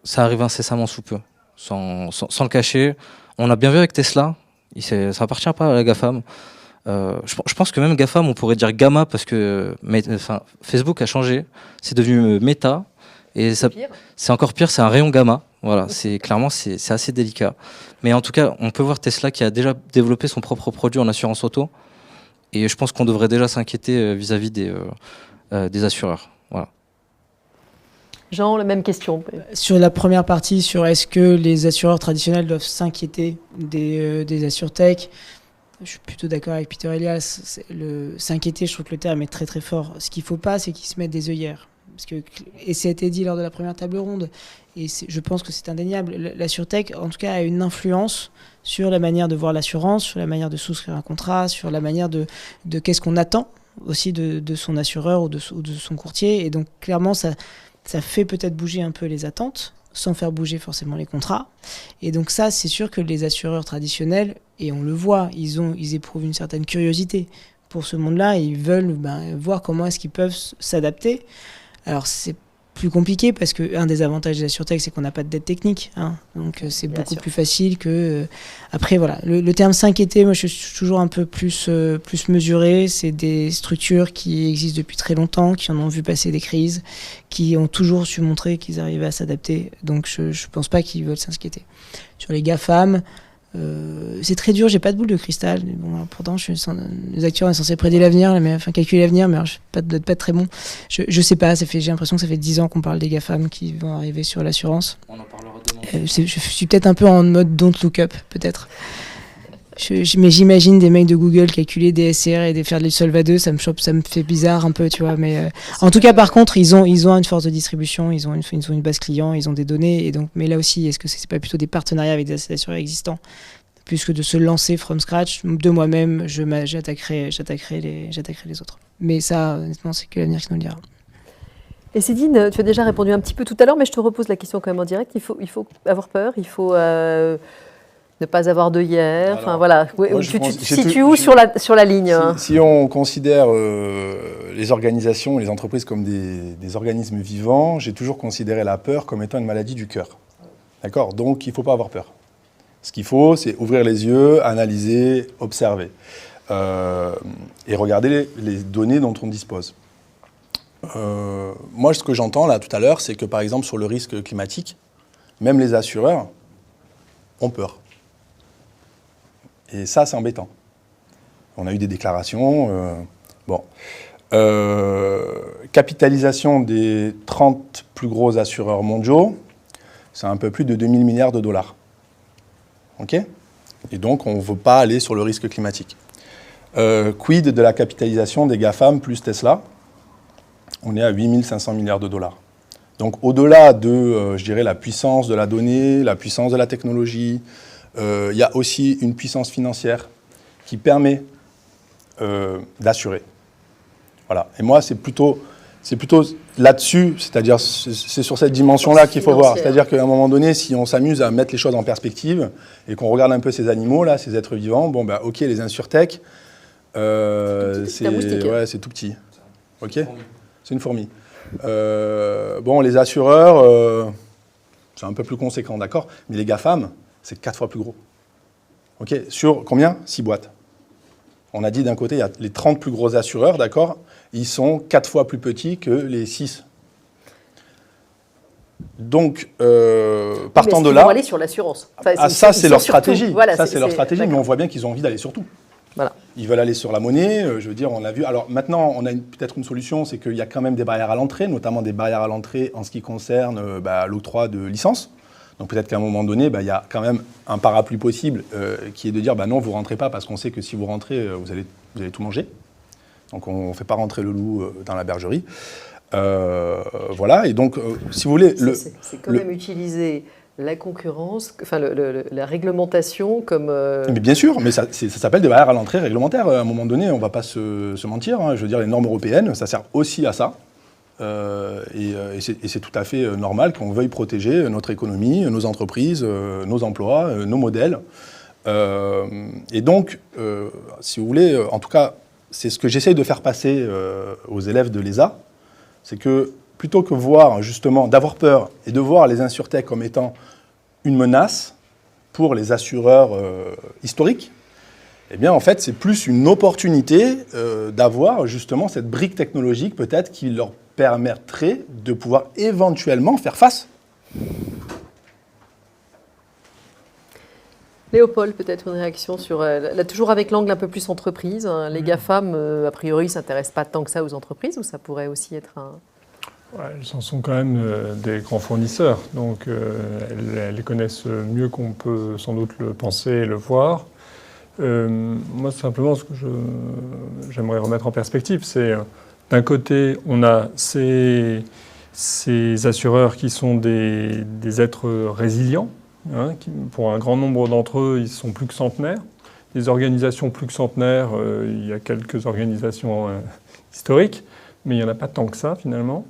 Ça arrive incessamment sous peu, sans le cacher. On a bien vu avec Tesla, ça appartient pas à la GAFAM. Je pense que même GAFAM, on pourrait dire Gamma, parce que Facebook a changé, c'est devenu Meta, et c'est encore pire, c'est un rayon Gamma. Voilà, c'est assez délicat. Mais en tout cas, on peut voir Tesla qui a déjà développé son propre produit en assurance auto, et je pense qu'on devrait déjà s'inquiéter vis-à-vis des assureurs. Voilà. Jean, la même question. Sur la première partie, sur est-ce que les assureurs traditionnels doivent s'inquiéter des AssurTech, je suis plutôt d'accord avec Peter Elias. S'inquiéter, je trouve que le terme est très très fort. Ce qu'il ne faut pas, c'est qu'ils se mettent des œillères. et ça a été dit lors de la première table ronde, et je pense que c'est indéniable, la SurTech, en tout cas, a une influence sur la manière de voir l'assurance, sur la manière de souscrire un contrat, sur la manière de qu'est-ce qu'on attend aussi de son assureur ou de son courtier. Et donc, clairement, ça fait peut-être bouger un peu les attentes, sans faire bouger forcément les contrats. Et donc ça, c'est sûr que les assureurs traditionnels, et on le voit, ils éprouvent une certaine curiosité pour ce monde-là, et ils veulent voir comment est-ce qu'ils peuvent s'adapter. Alors, c'est plus compliqué parce qu'un des avantages de la SurTech, c'est qu'on n'a pas de dette technique. Hein. Donc, c'est beaucoup plus facile que... Après, voilà, le terme 5T, moi, je suis toujours un peu plus mesuré. C'est des structures qui existent depuis très longtemps, qui en ont vu passer des crises, qui ont toujours su montrer qu'ils arrivaient à s'adapter. Donc, je ne pense pas qu'ils veulent s'inquiéter. Sur les GAFAM, c'est très dur, j'ai pas de boule de cristal. Bon, pourtant, les acteurs sont censés prédire l'avenir, calculer l'avenir, mais alors, je ne dois pas être très bon. Je sais pas, j'ai l'impression que ça fait 10 ans qu'on parle des GAFAM qui vont arriver sur l'assurance. On en parlera demain. Je suis peut-être un peu en mode don't look up, peut-être. Mais j'imagine des mecs de Google calculer des SCR et faire de l'Solva 2, ça me fait bizarre un peu, tu vois. Mais en tout cas, par contre, ils ont une force de distribution, ils ont une base client, ils ont des données. Et donc, mais là aussi, est-ce que c'est pas plutôt des partenariats avec des assureurs existants, plus que de se lancer from scratch de moi-même, j'attaquerai les autres. Mais ça, honnêtement, c'est que l'avenir qui nous le dira. Et Céline, tu as déjà répondu un petit peu tout à l'heure, mais je te repose la question quand même en direct. Il faut avoir peur, il faut ne pas avoir d'œillères. Enfin voilà. Tu te situes où sur la ligne? Si on considère les organisations et les entreprises comme des organismes vivants, j'ai toujours considéré la peur comme étant une maladie du cœur. D'accord? Donc il ne faut pas avoir peur. Ce qu'il faut, c'est ouvrir les yeux, analyser, observer et regarder les données dont on dispose. Moi, ce que j'entends là tout à l'heure, c'est que par exemple sur le risque climatique, même les assureurs ont peur. Et ça, c'est embêtant. On a eu des déclarations. Capitalisation des 30 plus gros assureurs mondiaux, c'est un peu plus de 2000 milliards de dollars. OK ? Et donc, on ne veut pas aller sur le risque climatique. Quid de la capitalisation des GAFAM plus Tesla ? On est à 8500 milliards de dollars. Donc, au-delà de, je dirais, la puissance de la donnée, la puissance de la technologie, il y a aussi une puissance financière qui permet d'assurer. Voilà. Et moi, c'est plutôt là-dessus, c'est-à-dire c'est sur cette dimension-là qu'il faut voir. C'est-à-dire qu'à un moment donné, si on s'amuse à mettre les choses en perspective et qu'on regarde un peu ces animaux-là, ces êtres vivants, OK, les insurtech, c'est tout petit. OK ? C'est une fourmi. Les assureurs, c'est un peu plus conséquent, d'accord ? Mais les GAFAM, c'est 4 fois plus gros. OK ? Sur combien ? 6 boîtes. On a dit d'un côté, il y a les 30 plus gros assureurs, d'accord ? Ils sont 4 fois plus petits que les 6. Donc, partant de là... Ils vont aller sur l'assurance. Ça, c'est leur stratégie. Voilà, ça, c'est leur stratégie, mais on voit bien qu'ils ont envie d'aller sur tout. Voilà. Ils veulent aller sur la monnaie, je veux dire, on l'a vu. Alors maintenant, on a peut-être une solution, c'est qu'il y a quand même des barrières à l'entrée, notamment des barrières à l'entrée en ce qui concerne l'octroi de licences. Donc peut-être qu'à un moment donné, il y a quand même un parapluie possible qui est de dire non, vous ne rentrez pas parce qu'on sait que si vous rentrez, vous allez tout manger. Donc on ne fait pas rentrer le loup dans la bergerie. Voilà, et donc si vous voulez... C'est quand même utiliser la concurrence, enfin la réglementation comme... Mais bien sûr, mais ça s'appelle des barrières à l'entrée réglementaires. À un moment donné, on ne va pas se mentir. Hein. Je veux dire, les normes européennes, ça sert aussi à ça. Et c'est tout à fait normal qu'on veuille protéger notre économie, nos entreprises, nos emplois, nos modèles. Et donc, si vous voulez, en tout cas, c'est ce que j'essaye de faire passer aux élèves de l'ESA, c'est que plutôt que voir justement, d'avoir peur et de voir les insurtech comme étant une menace pour les assureurs historiques, eh bien en fait c'est plus une opportunité d'avoir justement cette brique technologique peut-être qui leur permettrait de pouvoir éventuellement faire face. Léopold, peut-être une réaction sur, là, toujours avec l'angle un peu plus entreprise. Hein, les GAFAM, a priori, ne s'intéressent pas tant que ça aux entreprises, ou ça pourrait aussi être un... Ouais, elles en sont quand même des grands fournisseurs, donc elles les connaissent mieux qu'on peut sans doute le penser et le voir. Moi, simplement, ce que j'aimerais remettre en perspective, c'est d'un côté, on a ces assureurs qui sont des êtres résilients, hein, pour un grand nombre d'entre eux, ils sont plus que centenaires. Les organisations plus que centenaires, il y a quelques organisations historiques, mais il n'y en a pas tant que ça finalement.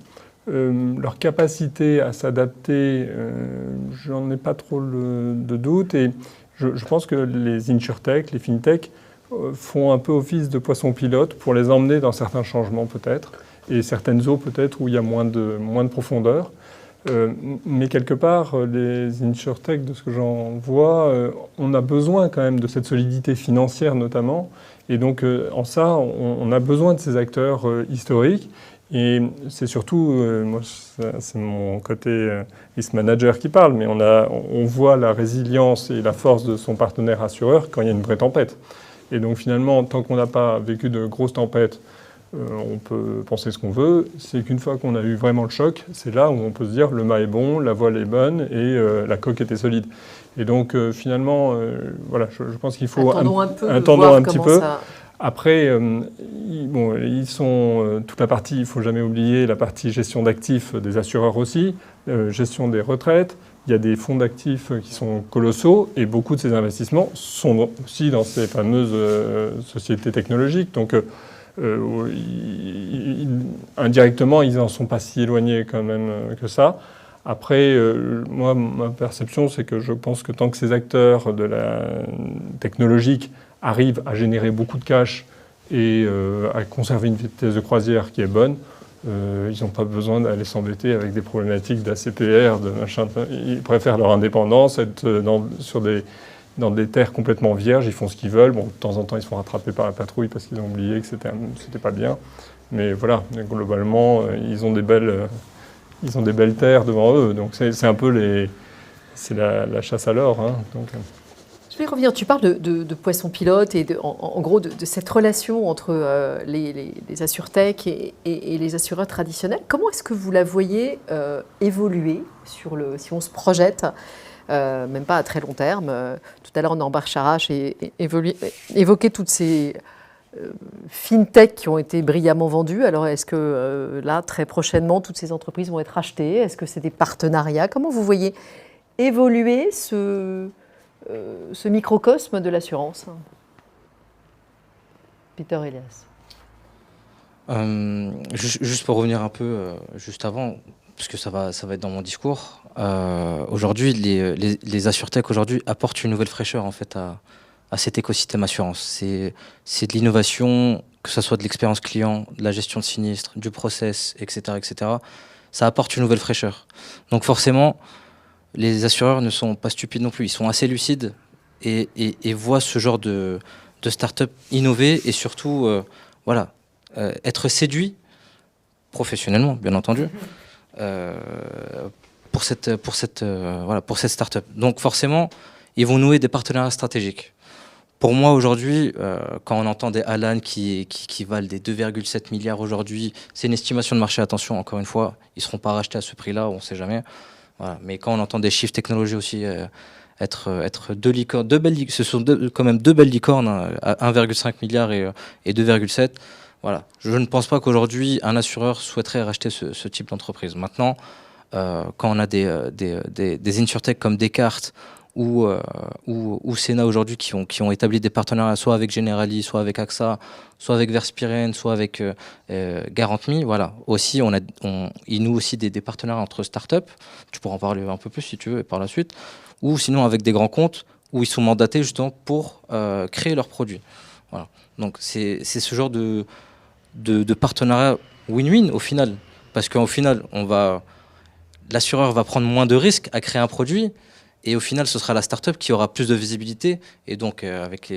Leur capacité à s'adapter, j'en ai pas trop de doute. Et je pense que les insurtech, les fintech, font un peu office de poisson pilote pour les emmener dans certains changements peut-être, et certaines eaux peut-être où il y a moins de profondeur. Mais quelque part, les insurtech, de ce que j'en vois, on a besoin quand même de cette solidité financière notamment. Et donc en ça, on a besoin de ces acteurs historiques. Et c'est surtout, moi, c'est mon côté risk manager qui parle, mais on voit la résilience et la force de son partenaire assureur quand il y a une vraie tempête. Et donc finalement, tant qu'on n'a pas vécu de grosses tempêtes, on peut penser ce qu'on veut. C'est qu'une fois qu'on a eu vraiment le choc, c'est là où on peut se dire le mât est bon, la voile est bonne et la coque était solide. Et donc finalement, voilà, je pense qu'il faut attendons un petit peu. Ça... Après, ils sont toute la partie, il ne faut jamais oublier la partie gestion d'actifs des assureurs aussi, gestion des retraites. Il y a des fonds d'actifs qui sont colossaux et beaucoup de ces investissements sont aussi dans ces fameuses sociétés technologiques. Donc, indirectement, ils n'en sont pas si éloignés quand même que ça. Après, moi, ma perception, c'est que je pense que tant que ces acteurs de la technologique arrivent à générer beaucoup de cash et à conserver une vitesse de croisière qui est bonne, ils n'ont pas besoin d'aller s'embêter avec des problématiques d'ACPR, de machin. Ils préfèrent leur indépendance, être dans des terres complètement vierges, ils font ce qu'ils veulent. Bon, de temps en temps, ils se font rattraper par la patrouille parce qu'ils ont oublié que c'était pas bien. Mais voilà, globalement, ils ont des belles terres devant eux. Donc c'est un peu la chasse à l'or. Hein, donc. Je vais revenir, tu parles de poisson pilote et en gros de cette relation entre les assurtech et les assureurs traditionnels. Comment est-ce que vous la voyez évoluer si on se projette, même pas à très long terme. Tout à l'heure, Norbert Charache évoquait toutes ces fintech qui ont été brillamment vendues. Alors est-ce que là, très prochainement, toutes ces entreprises vont être achetées? Est-ce que c'est des partenariats? Comment vous voyez évoluer ce microcosme de l'assurance? Peter Elias. Juste pour revenir un peu juste avant, parce que ça va être dans mon discours. Aujourd'hui, les assurtech aujourd'hui apportent une nouvelle fraîcheur en fait à cet écosystème assurance. C'est de l'innovation, que ce soit de l'expérience client, de la gestion de sinistres, du process, etc., etc. Ça apporte une nouvelle fraîcheur. Donc forcément, les assureurs ne sont pas stupides non plus. Ils sont assez lucides et voient ce genre de start-up innover et surtout être séduits professionnellement, bien entendu, pour cette start-up. Donc forcément, ils vont nouer des partenariats stratégiques. Pour moi, aujourd'hui, quand on entend des Alan qui valent des 2,7 milliards aujourd'hui, c'est une estimation de marché, attention, encore une fois, ils ne seront pas rachetés à ce prix-là, on ne sait jamais. Voilà. Mais quand on entend des chiffres technologiques aussi, être deux licornes, ce sont quand même deux belles licornes, hein, à 1,5 milliard et 2,7. Voilà. Je ne pense pas qu'aujourd'hui, un assureur souhaiterait racheter ce type d'entreprise. Maintenant, quand on a des insurtech comme Descartes ou Sénat aujourd'hui qui ont établi des partenariats soit avec Generali, soit avec AXA, soit avec Verspiren, soit avec Garant.me, voilà. Aussi, ils nouent aussi des partenariats entre startups. Tu pourras en parler un peu plus si tu veux par la suite. Ou sinon avec des grands comptes où ils sont mandatés justement pour créer leurs produits. Voilà. Donc c'est ce genre de partenariat win-win au final. Parce qu'au final, l'assureur va prendre moins de risques à créer un produit. Et au final, ce sera la start-up qui aura plus de visibilité. Et donc, avec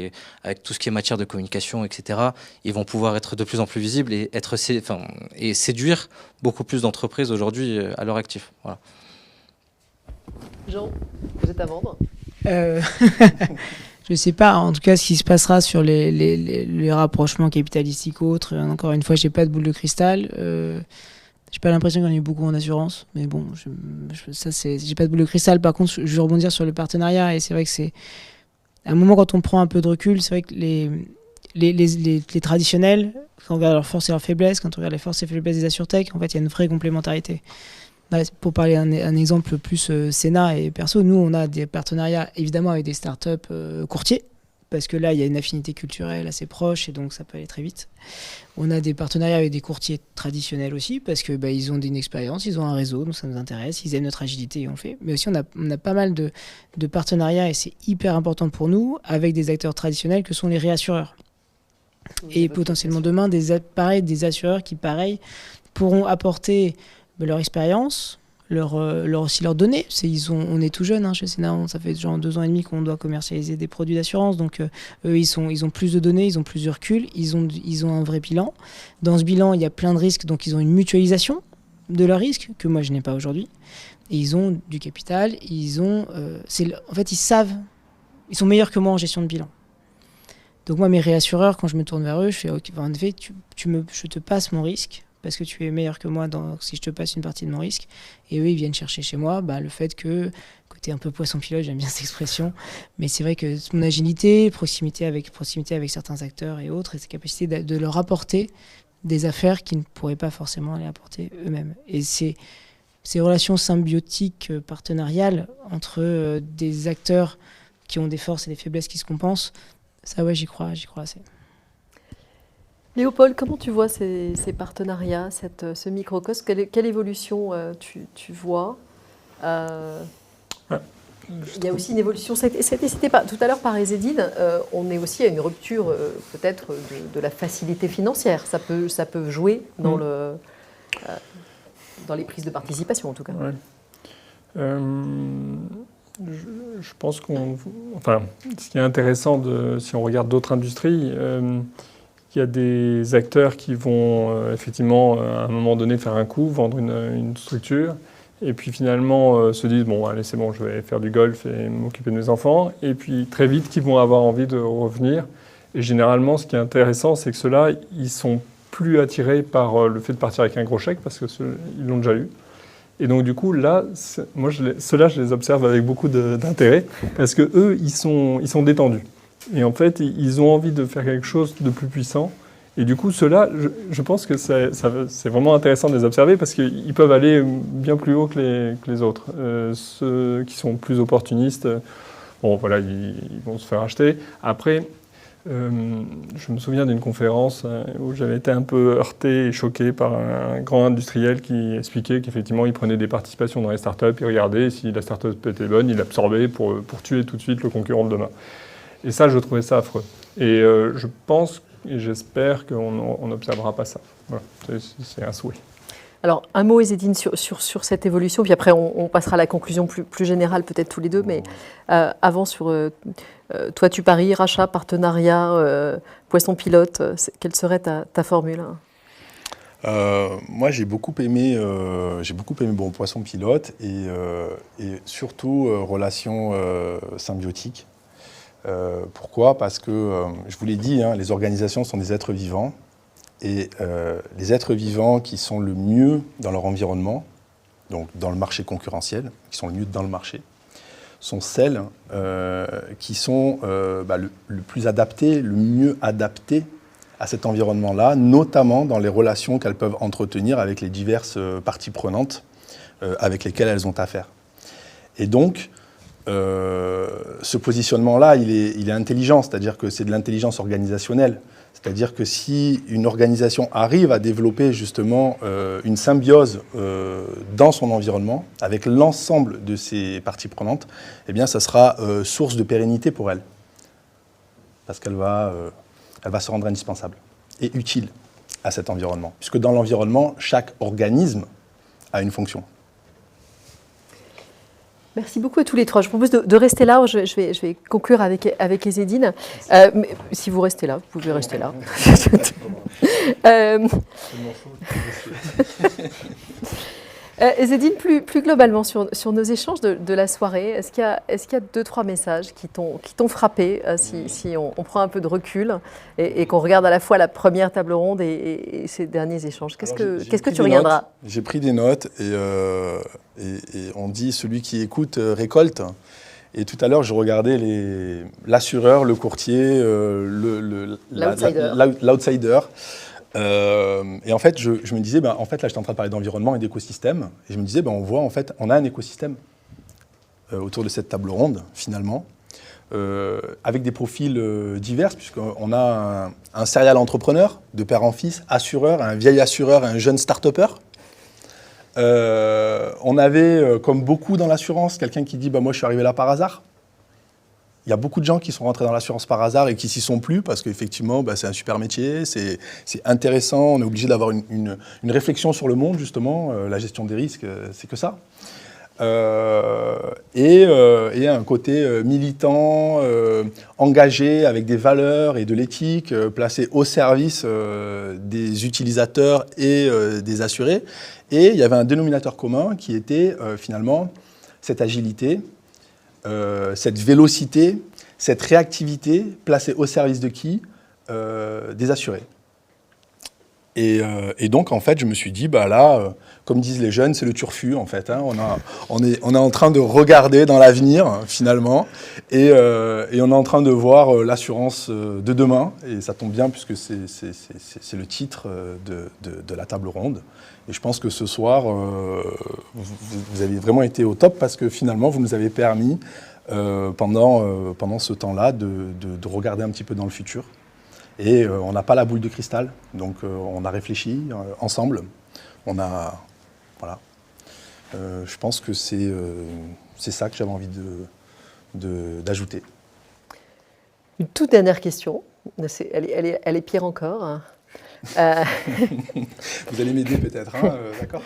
tout ce qui est matière de communication, etc., ils vont pouvoir être de plus en plus visibles et séduire beaucoup plus d'entreprises aujourd'hui à leur actif. Voilà. Jean, vous êtes à vendre? Je ne sais pas, en tout cas, ce qui se passera sur les rapprochements capitalistiques ou autres. Encore une fois, je n'ai pas de boule de cristal. J'ai pas l'impression qu'il y en a eu beaucoup en assurance, mais bon, j'ai pas de boule de cristal. Par contre, je vais rebondir sur le partenariat, et c'est vrai que c'est à un moment quand on prend un peu de recul, c'est vrai que les traditionnels, quand on regarde leurs forces et leurs faiblesses, quand on regarde les forces et faiblesses des AssureTech, en fait, il y a une vraie complémentarité. Là, pour parler un exemple plus Sénat et perso, nous, on a des partenariats évidemment avec des startups courtiers, parce que là, il y a une affinité culturelle assez proche et donc ça peut aller très vite. On a des partenariats avec des courtiers traditionnels aussi, parce que ils ont une expérience, ils ont un réseau, donc ça nous intéresse, ils aiment notre agilité et on le fait. Mais aussi, on a pas mal de partenariats, et c'est hyper important pour nous, avec des acteurs traditionnels que sont les réassureurs. Et potentiellement demain, des assureurs qui, pareil, pourront apporter leur expérience, aussi leurs données. On est tout jeune chez Sénat, ça fait genre 2 ans et demi qu'on doit commercialiser des produits d'assurance, donc eux ils ont plus de données, ils ont plus de recul, ils ont un vrai bilan. Dans ce bilan, il y a plein de risques, donc ils ont une mutualisation de leurs risques que moi je n'ai pas aujourd'hui. Et ils ont du capital, en fait ils savent, ils sont meilleurs que moi en gestion de bilan. Donc moi mes réassureurs, quand je me tourne vers eux, je fais ok, en effet je te passe mon risque, parce que tu es meilleur que moi si je te passe une partie de mon risque. Et eux, ils viennent chercher chez moi le fait que, côté un peu poisson-pilote, j'aime bien cette expression, mais c'est vrai que mon agilité, proximité avec certains acteurs et autres, et cette capacité de leur apporter des affaires qu'ils ne pourraient pas forcément les apporter eux-mêmes. Et ces relations symbiotiques, partenariales, entre des acteurs qui ont des forces et des faiblesses qui se compensent, ça, ouais, j'y crois assez. Léopold, comment tu vois ces partenariats, ce microcosme, quelle évolution tu vois Il y a aussi une évolution, c'était cité tout à l'heure par Ezzedine, on est aussi à une rupture peut-être de la facilité financière. Ça peut jouer dans les prises de participation en tout cas. Ouais. Je pense ce qui est intéressant, si on regarde d'autres industries, il y a des acteurs qui vont effectivement à un moment donné faire un coup, vendre une structure, et puis finalement se disent bon allez c'est bon, je vais faire du golf et m'occuper de mes enfants, et puis très vite qui vont avoir envie de revenir. Et généralement ce qui est intéressant, c'est que ceux-là ils sont plus attirés par le fait de partir avec un gros chèque parce que ils l'ont déjà eu. Et donc du coup là, ceux-là je les observe avec beaucoup d'intérêt parce que eux ils sont détendus. Et en fait, ils ont envie de faire quelque chose de plus puissant. Et du coup, ceux-là, je pense que c'est vraiment intéressant de les observer parce qu'ils peuvent aller bien plus haut que les autres. Ceux qui sont plus opportunistes, bon, voilà, ils vont se faire acheter. Après, je me souviens d'une conférence où j'avais été un peu heurté et choqué par un grand industriel qui expliquait qu'effectivement, il prenait des participations dans les startups, il regardait si la startup était bonne, il l'absorbait pour tuer tout de suite le concurrent de demain. Et ça, je trouvais ça affreux. Et je pense et j'espère qu'on n'observera pas ça. Voilà, c'est un souhait. Alors, un mot, Ezzedine, sur cette évolution, puis après on passera à la conclusion plus générale, peut-être tous les deux, mais avant sur toi tu paries, rachat, partenariat, poisson pilote, quelle serait ta formule? Moi j'ai beaucoup aimé poisson pilote et surtout relation symbiotique. Pourquoi? Parce que, je vous l'ai dit, les organisations sont des êtres vivants. Et les êtres vivants qui sont le mieux dans leur environnement, donc dans le marché concurrentiel, qui sont le mieux dans le marché, sont celles qui sont le plus adaptées, le mieux adaptées à cet environnement-là, notamment dans les relations qu'elles peuvent entretenir avec les diverses parties prenantes avec lesquelles elles ont affaire. Et donc, ce positionnement-là, il est intelligent, c'est-à-dire que c'est de l'intelligence organisationnelle. C'est-à-dire que si une organisation arrive à développer justement une symbiose dans son environnement, avec l'ensemble de ses parties prenantes, eh bien, ça sera source de pérennité pour elle. Parce qu'elle va se rendre indispensable et utile à cet environnement. Puisque dans l'environnement, chaque organisme a une fonction. Merci beaucoup à tous les trois. Je propose de rester là. Je vais conclure avec Ezzedine. Mais si vous restez là, vous pouvez rester là. Ezzedine, plus globalement sur nos échanges de la soirée, est-ce qu'il y a 2-3 messages qui t'ont frappé si on prend un peu de recul et qu'on regarde à la fois la première table ronde et ces derniers échanges? Qu'est-ce que tu regarderas? J'ai pris des notes et on dit celui qui écoute récolte. Et tout à l'heure, je regardais l'assureur, le courtier, l'outsider. Et en fait, je me disais, en fait, là, j'étais en train de parler d'environnement et d'écosystème. Et je me disais, on voit, en fait, on a un écosystème autour de cette table ronde, finalement, avec des profils divers, puisqu'on a un serial entrepreneur, de père en fils, assureur, un vieil assureur, un jeune start-upper. On avait, comme beaucoup dans l'assurance, quelqu'un qui dit, moi, je suis arrivé là par hasard. Il y a beaucoup de gens qui sont rentrés dans l'assurance par hasard et qui s'y sont plus parce qu'effectivement, c'est un super métier, c'est intéressant, on est obligé d'avoir une réflexion sur le monde, justement. La gestion des risques, c'est que ça. Et un côté militant, engagé, avec des valeurs et de l'éthique, placé au service des utilisateurs et des assurés. Et il y avait un dénominateur commun qui était finalement cette agilité, cette vélocité, cette réactivité placée au service de qui? Des assurés. Et donc, en fait, je me suis dit, comme disent les jeunes, c'est le turfu, en fait. On est en train de regarder dans l'avenir, finalement, et on est en train de voir l'assurance de demain. Et ça tombe bien, puisque c'est le titre de la table ronde. Et je pense que ce soir, vous avez vraiment été au top, parce que finalement, vous nous avez permis, pendant ce temps-là, de regarder un petit peu dans le futur. Et on n'a pas la boule de cristal, donc on a réfléchi ensemble. Voilà. Je pense que c'est ça que j'avais envie d'ajouter. Une toute dernière question. Elle est pire encore. Vous allez m'aider peut-être, d'accord.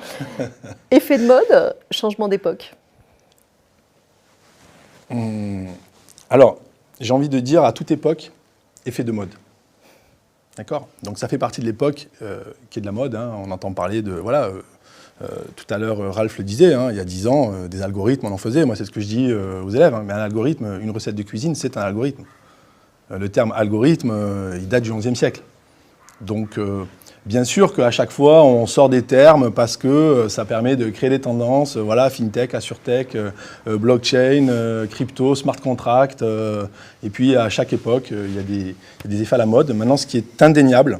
Effet de mode, changement d'époque. Alors, j'ai envie de dire à toute époque, effet de mode. D'accord ? Donc ça fait partie de l'époque qui est de la mode. On entend parler de... tout à l'heure, Ralph le disait, il y a 10 ans, des algorithmes, on en faisait. Moi, c'est ce que je dis aux élèves. Mais un algorithme, une recette de cuisine, c'est un algorithme. Le terme algorithme, il date du XIe siècle. Donc, bien sûr qu'à chaque fois, on sort des termes parce que ça permet de créer des tendances. Fintech, AssureTech, blockchain, crypto, smart contract. Et puis, à chaque époque, il y a des effets à la mode. Maintenant, ce qui est indéniable,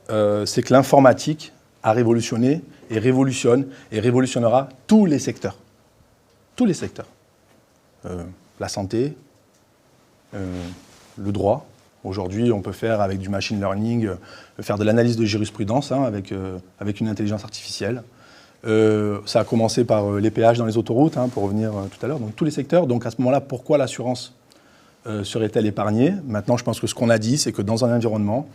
c'est que l'informatique a révolutionné et révolutionne et révolutionnera tous les secteurs. Tous les secteurs. La santé, le droit. Aujourd'hui, on peut faire avec du machine learning, faire de l'analyse de jurisprudence avec une intelligence artificielle. Ça a commencé par les péages dans les autoroutes, pour revenir tout à l'heure. Donc tous les secteurs. Donc à ce moment-là, pourquoi l'assurance serait-elle épargnée? Maintenant, je pense que ce qu'on a dit, c'est que dans un environnement,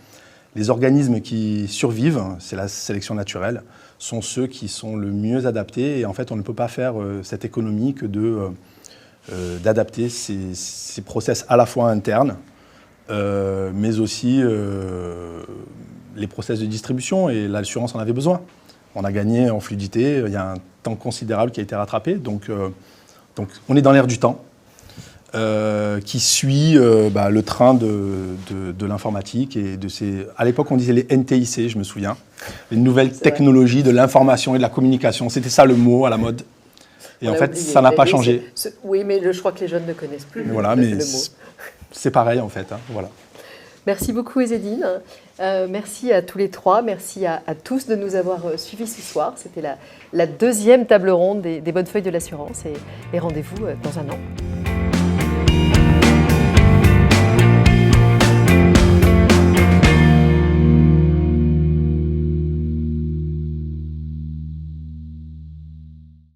les organismes qui survivent, c'est la sélection naturelle, sont ceux qui sont le mieux adaptés. Et en fait, on ne peut pas faire cette économie que d'adapter ces process à la fois internes, mais aussi les process de distribution, et l'assurance en avait besoin. On a gagné en fluidité, il y a un temps considérable qui a été rattrapé, donc on est dans l'air du temps, qui suit le train de l'informatique et de ces... À l'époque, on disait les NTIC, je me souviens, les nouvelles technologies de l'information et de la communication, c'était ça le mot à la mode. Et en fait, ça n'a pas changé. Oui, mais je crois que les jeunes ne connaissent plus le mot. C'est pareil en fait. Voilà. Merci beaucoup Ezzedine. Merci à tous les trois. Merci à tous de nous avoir suivis ce soir. C'était la deuxième table ronde des bonnes feuilles de l'assurance. Et rendez-vous dans un an.